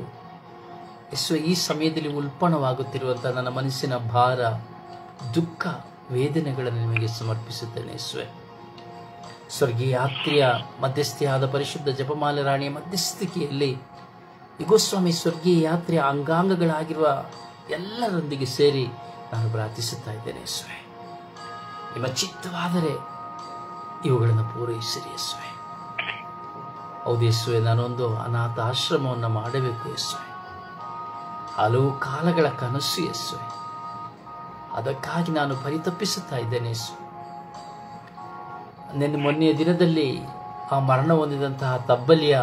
ಯೇಸುವೇ ಈ ಸಮಯದಲ್ಲಿ ಉಲ್ಪಣವಾಗುತ್ತಿರುವಂತಹ ನನ್ನ ಮನಸ್ಸಿನ ಭಾರ, ದುಃಖ, ವೇದನೆಗಳನ್ನು ನಿಮಗೆ ಸಮರ್ಪಿಸುತ್ತೇನೆ ಯೇಸುವೇ. ಸ್ವರ್ಗೀಯ ಯಾತ್ರೆಯ ಮಧ್ಯಸ್ಥಿಯಾದ ಪರಿಶುದ್ಧ ಜಪಮಾಲೆ ರಾಣಿಯ ಮಧ್ಯಸ್ಥಿಕೆಯಲ್ಲಿ ಈಗೋ ಸ್ವಾಮಿ ಸ್ವರ್ಗೀಯ ಯಾತ್ರೆಯ ಅಂಗಾಂಗಗಳಾಗಿರುವ ಎಲ್ಲರೊಂದಿಗೆ ಸೇರಿ ನಾನು ಪ್ರಾರ್ಥಿಸುತ್ತಾ ಇದ್ದೇನೆ ಯೇಸುವೇ. ನಿಮ್ಮ ಚಿತ್ತವಾದರೆ ಇವುಗಳನ್ನು ಪೂರೈಸಿರಿ ಯೇಸುವೇ. ಹೌದು ಯೇಸುವೇ, ನಾನೊಂದು ಅನಾಥ ಆಶ್ರಮವನ್ನು ಮಾಡಬೇಕು ಯೇಸುವೇ. ಹಲವು ಕಾಲಗಳ ಕನಸು ಯೇಸುವೇ, ಅದಕ್ಕಾಗಿ ನಾನು ಪರಿತಪಿಸುತ್ತಾ ಇದ್ದೇನೆ ಯೇಸು. ಮೊನ್ನೆಯ ದಿನದಲ್ಲಿ ಆ ಮರಣ ಹೊಂದಿದಂತಹ ತಬ್ಬಲಿಯ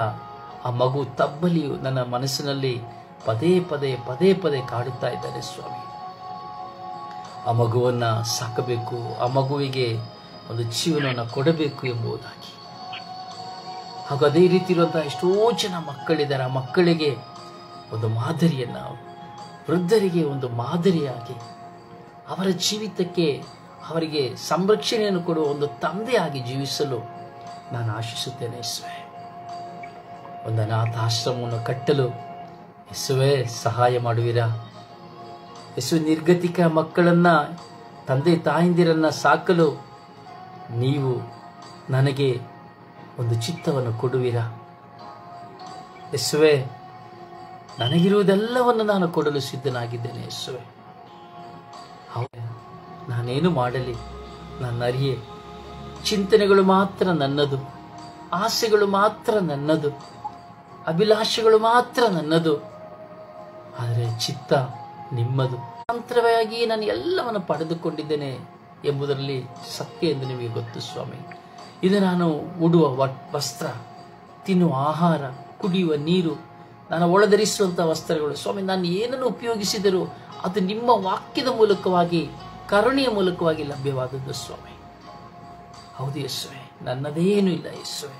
ಆ ಮಗು ತಬ್ಬಲಿಯು ನನ್ನ ಮನಸ್ಸಿನಲ್ಲಿ ಪದೇ ಪದೇ ಕಾಡುತ್ತಾ ಇದ್ದಾರೆ ಸ್ವಾಮಿ. ಆ ಮಗುವನ್ನು ಸಾಕಬೇಕು, ಆ ಮಗುವಿಗೆ ಒಂದು ಜೀವನವನ್ನು ಕೊಡಬೇಕು ಎಂಬುದಾಗಿ. ಹಾಗೂ ಅದೇ ರೀತಿ ಇರುವಂತಹ ಎಷ್ಟೋ ಜನ ಮಕ್ಕಳಿದ್ದಾರೆ. ಆ ಮಕ್ಕಳಿಗೆ ಒಂದು ಮಾದರಿಯನ್ನು, ವೃದ್ಧರಿಗೆ ಒಂದು ಮಾದರಿಯಾಗಿ ಅವರ ಜೀವಿತಕ್ಕೆ ಅವರಿಗೆ ಸಂರಕ್ಷಣೆಯನ್ನು ಕೊಡುವ ಒಂದು ತಂದೆಯಾಗಿ ಜೀವಿಸಲು ನಾನು ಆಶಿಸುತ್ತೇನೆ ಯೇಸುವೇ. ಒಂದು ಅನಾಥಾಶ್ರಮವನ್ನು ಕಟ್ಟಲು ಯೇಸುವೇ ಸಹಾಯ ಮಾಡುವಿರಾ? ಯೇಸು ನಿರ್ಗತಿಕ ಮಕ್ಕಳನ್ನ ತಂದೆ ತಾಯಂದಿರನ್ನ ಸಾಕಲು ನೀವು ನನಗೆ ಒಂದು ಚಿತ್ತವನ್ನು ಕೊಡುವಿರಾ? ಯೇಸುವೆ, ನನಗಿರುವುದೆಲ್ಲವನ್ನು ನಾನು ಕೊಡಲು ಸಿದ್ಧನಾಗಿದ್ದೇನೆ ಯೇಸುವೆ. ಹೌದು, ನಾನೇನು ಮಾಡಲಿ? ನನ್ನ ಅರಿಯೆ ಚಿಂತನೆಗಳು ಮಾತ್ರ ನನ್ನದು, ಆಸೆಗಳು ಮಾತ್ರ ನನ್ನದು, ಅಭಿಲಾಷೆಗಳು ಮಾತ್ರ ನನ್ನದು. ಆದರೆ ಚಿತ್ತ ನಿಮ್ಮದು. ಅಂತರವಾಗಿ ನಾನು ಎಲ್ಲವನ್ನು ಪಡೆದುಕೊಂಡಿದ್ದೇನೆ ಎಂಬುದರಲ್ಲಿ ಸತ್ಯ ಎಂದು ನಿಮಗೆ ಗೊತ್ತು ಸ್ವಾಮಿ. ಇದು ನಾನು ಉಡುವ ವಸ್ತ್ರ, ತಿನ್ನುವ ಆಹಾರ, ಕುಡಿಯುವ ನೀರು, ನಾನು ಒಳಧರಿಸುವಂಥ ವಸ್ತ್ರಗಳು ಸ್ವಾಮಿ, ನಾನು ಏನನ್ನು ಉಪಯೋಗಿಸಿದರೂ ಅದು ನಿಮ್ಮ ವಾಕ್ಯದ ಮೂಲಕವಾಗಿ, ಕರುಣೆಯ ಮೂಲಕವಾಗಿ ಲಭ್ಯವಾದದ್ದು ಸ್ವಾಮಿ. ಹೌದು ಯೇಸುವೆ, ನನ್ನದೇನೂ ಇಲ್ಲ ಯೇಸುವೆ.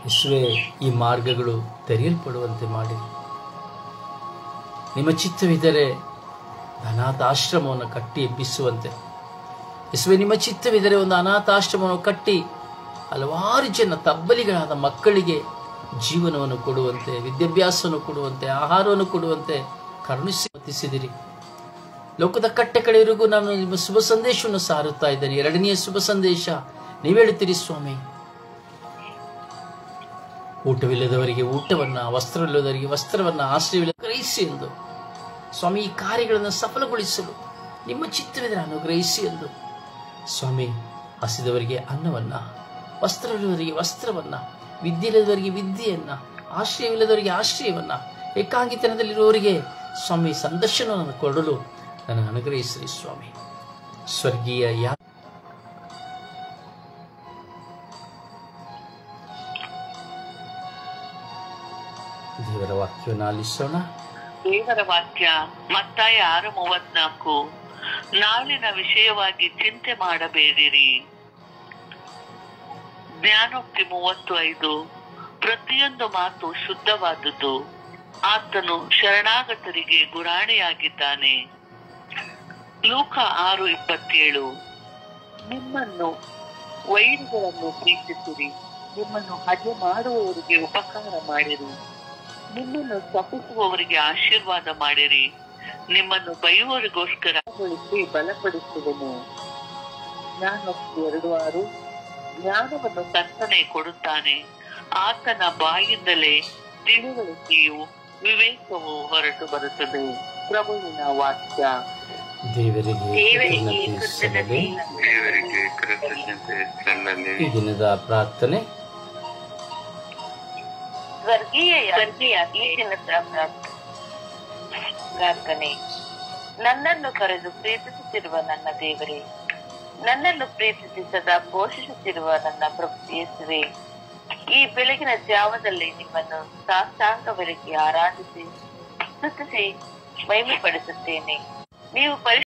ಯೇಸುವೆ, ಈ ಮಾರ್ಗಗಳು ತೆರೆಯಲ್ಪಡುವಂತೆ ಮಾಡಿ. ನಿಮ್ಮ ಚಿತ್ತವಿದ್ದರೆ ಅನಾಥಾಶ್ರಮವನ್ನು ಕಟ್ಟಿ ಎಬ್ಬಿಸುವಂತೆ. ಯೇಸುವೆ, ನಿಮ್ಮ ಚಿತ್ತವಿದ್ದರೆ ಒಂದು ಅನಾಥಾಶ್ರಮವನ್ನು ಕಟ್ಟಿ ಹಲವಾರು ಜನ ತಬ್ಬಲಿಗಳಾದ ಮಕ್ಕಳಿಗೆ ಜೀವನವನ್ನು ಕೊಡುವಂತೆ, ವಿದ್ಯಾಭ್ಯಾಸವನ್ನು ಕೊಡುವಂತೆ, ಆಹಾರವನ್ನು ಕೊಡುವಂತೆ ಕರುಣಿಸಿದಿರಿ. ಲೋಕದ ಕಟ್ಟೆ ಕಡೆಯವರೆಗೂ ನಾನು ನಿಮ್ಮ ಶುಭ ಸಂದೇಶವನ್ನು ಸಾರುತ್ತಾ ಇದ್ದೇನೆ. ಎರಡನೆಯ ಶುಭ ಸಂದೇಶ ನೀವು ಹೇಳುತ್ತೀರಿ ಸ್ವಾಮಿ, ಊಟವಿಲ್ಲದವರಿಗೆ ಊಟವನ್ನ, ವಸ್ತ್ರವಿಲ್ಲದವರಿಗೆ ವಸ್ತ್ರವನ್ನ, ಆಶ್ರಯವಿಲ್ಲ ಗ್ರಹಿಸಿ ಎಂದು ಸ್ವಾಮಿ. ಈ ಕಾರ್ಯಗಳನ್ನು ಸಫಲಗೊಳಿಸಲು ನಿಮ್ಮ ಚಿತ್ತವಿದ್ರೆ ಅನುಗ್ರಹಿಸಿ ಎಂದು ಸ್ವಾಮಿ. ಹಸಿದವರಿಗೆ ಅನ್ನವನ್ನ, ವಸ್ತ್ರವಿಲ್ಲದವರಿಗೆ ವಸ್ತ್ರವನ್ನ, ವಿದ್ಯೆ ಇಲ್ಲದವರಿಗೆ ವಿದ್ಯೆಯನ್ನ, ಆಶ್ರಯವಿಲ್ಲದವರಿಗೆ ಆಶ್ರಯವನ್ನ, ಏಕಾಂಗಿತನದಲ್ಲಿರುವವರಿಗೆ ಸ್ವಾಮಿ ಸಂದರ್ಶನವನ್ನು ಕೊಡಲು ನನಗೆ ಅನುಗ್ರಹಿಸಿರಿ ಸ್ವಾಮಿ. ಸ್ವರ್ಗೀಯ ದೇವರ ವಾಕ್ಯವನ್ನು ಆಲಿಸೋಣ. ದೇವರ ವಾಕ್ಯ ಮತ್ತಾಯ 6:34. ನಾಳಿನ ವಿಷಯವಾಗಿ ಚಿಂತೆ ಮಾಡಬೇಡಿರಿ. ಜ್ಞಾನೋಕ್ತಿ 30:5. ಪ್ರತಿಯೊಂದು ಮಾತು ಶುದ್ಧವಾದುದು, ಆತನು ಶರಣಾಗತರಿಗೆ ಗುರಾಣಿಯಾಗಿದ್ದಾನೆ. ಲೂಕ 6:27. ನಿಮ್ಮನ್ನು ವೈರಿಗಳನ್ನು ಪ್ರೀತಿಸಿರಿ, ನಿಮ್ಮನ್ನು ಹಗೆ ಮಾಡುವವರಿಗೆ ಉಪಕಾರ ಮಾಡಿರಿ, ನಿಮ್ಮನ್ನು ತಪ್ಪಿಸುವವರಿಗೆ ಆಶೀರ್ವಾದ ಮಾಡಿರಿ, ನಿಮ್ಮನ್ನು ಬೈಯುವವರಿಗೋಸ್ಕರ ಬಲಪಡಿಸುವೆನು. ಜ್ಞಾನೋಕ್ತಿ 2:6. ಜ್ಞಾನವನ್ನು ಕರ್ತನೆ ಕೊಡುತ್ತಾನೆ, ಆತನ ಬಾಯಿಂದಲೇ ತಿಳುವಳಿಕೆಯು ವಿವೇಕವು ಹೊರಟು ಬರುತ್ತದೆ. ಪ್ರಭುವಿನ ವಾಕ್ಯ. ದೇವರಿಗೆ ಕೃತಜ್ಞತೆ ಸಲ್ಲಲಿ. ಈ ದಿನದ ಪ್ರಾರ್ಥನೆ. ಪ್ರಾರ್ಥನೆ. ನನ್ನನ್ನು ಕರೆದು ಪ್ರೀತಿಸುತ್ತಿರುವ ನನ್ನ ದೇವರೇ, ನನ್ನನ್ನು ಪ್ರೀತಿಸಿ ಸದಾ ಪೋಷಿಸುತ್ತಿರುವ ನನ್ನ ಪ್ರಭು ಯೇಸುವೇ, ಈ ಬೆಳಗಿನ ಜಾವದಲ್ಲಿ ನಿಮ್ಮನ್ನು ಸಾಷ್ಟಾಂಗವೆರಗಿ ಆರಾಧಿಸಿ ಸ್ತುತಿಸಿ ಮಹಿಮೆಪಡಿಸುತ್ತೇನೆ. ನೀವು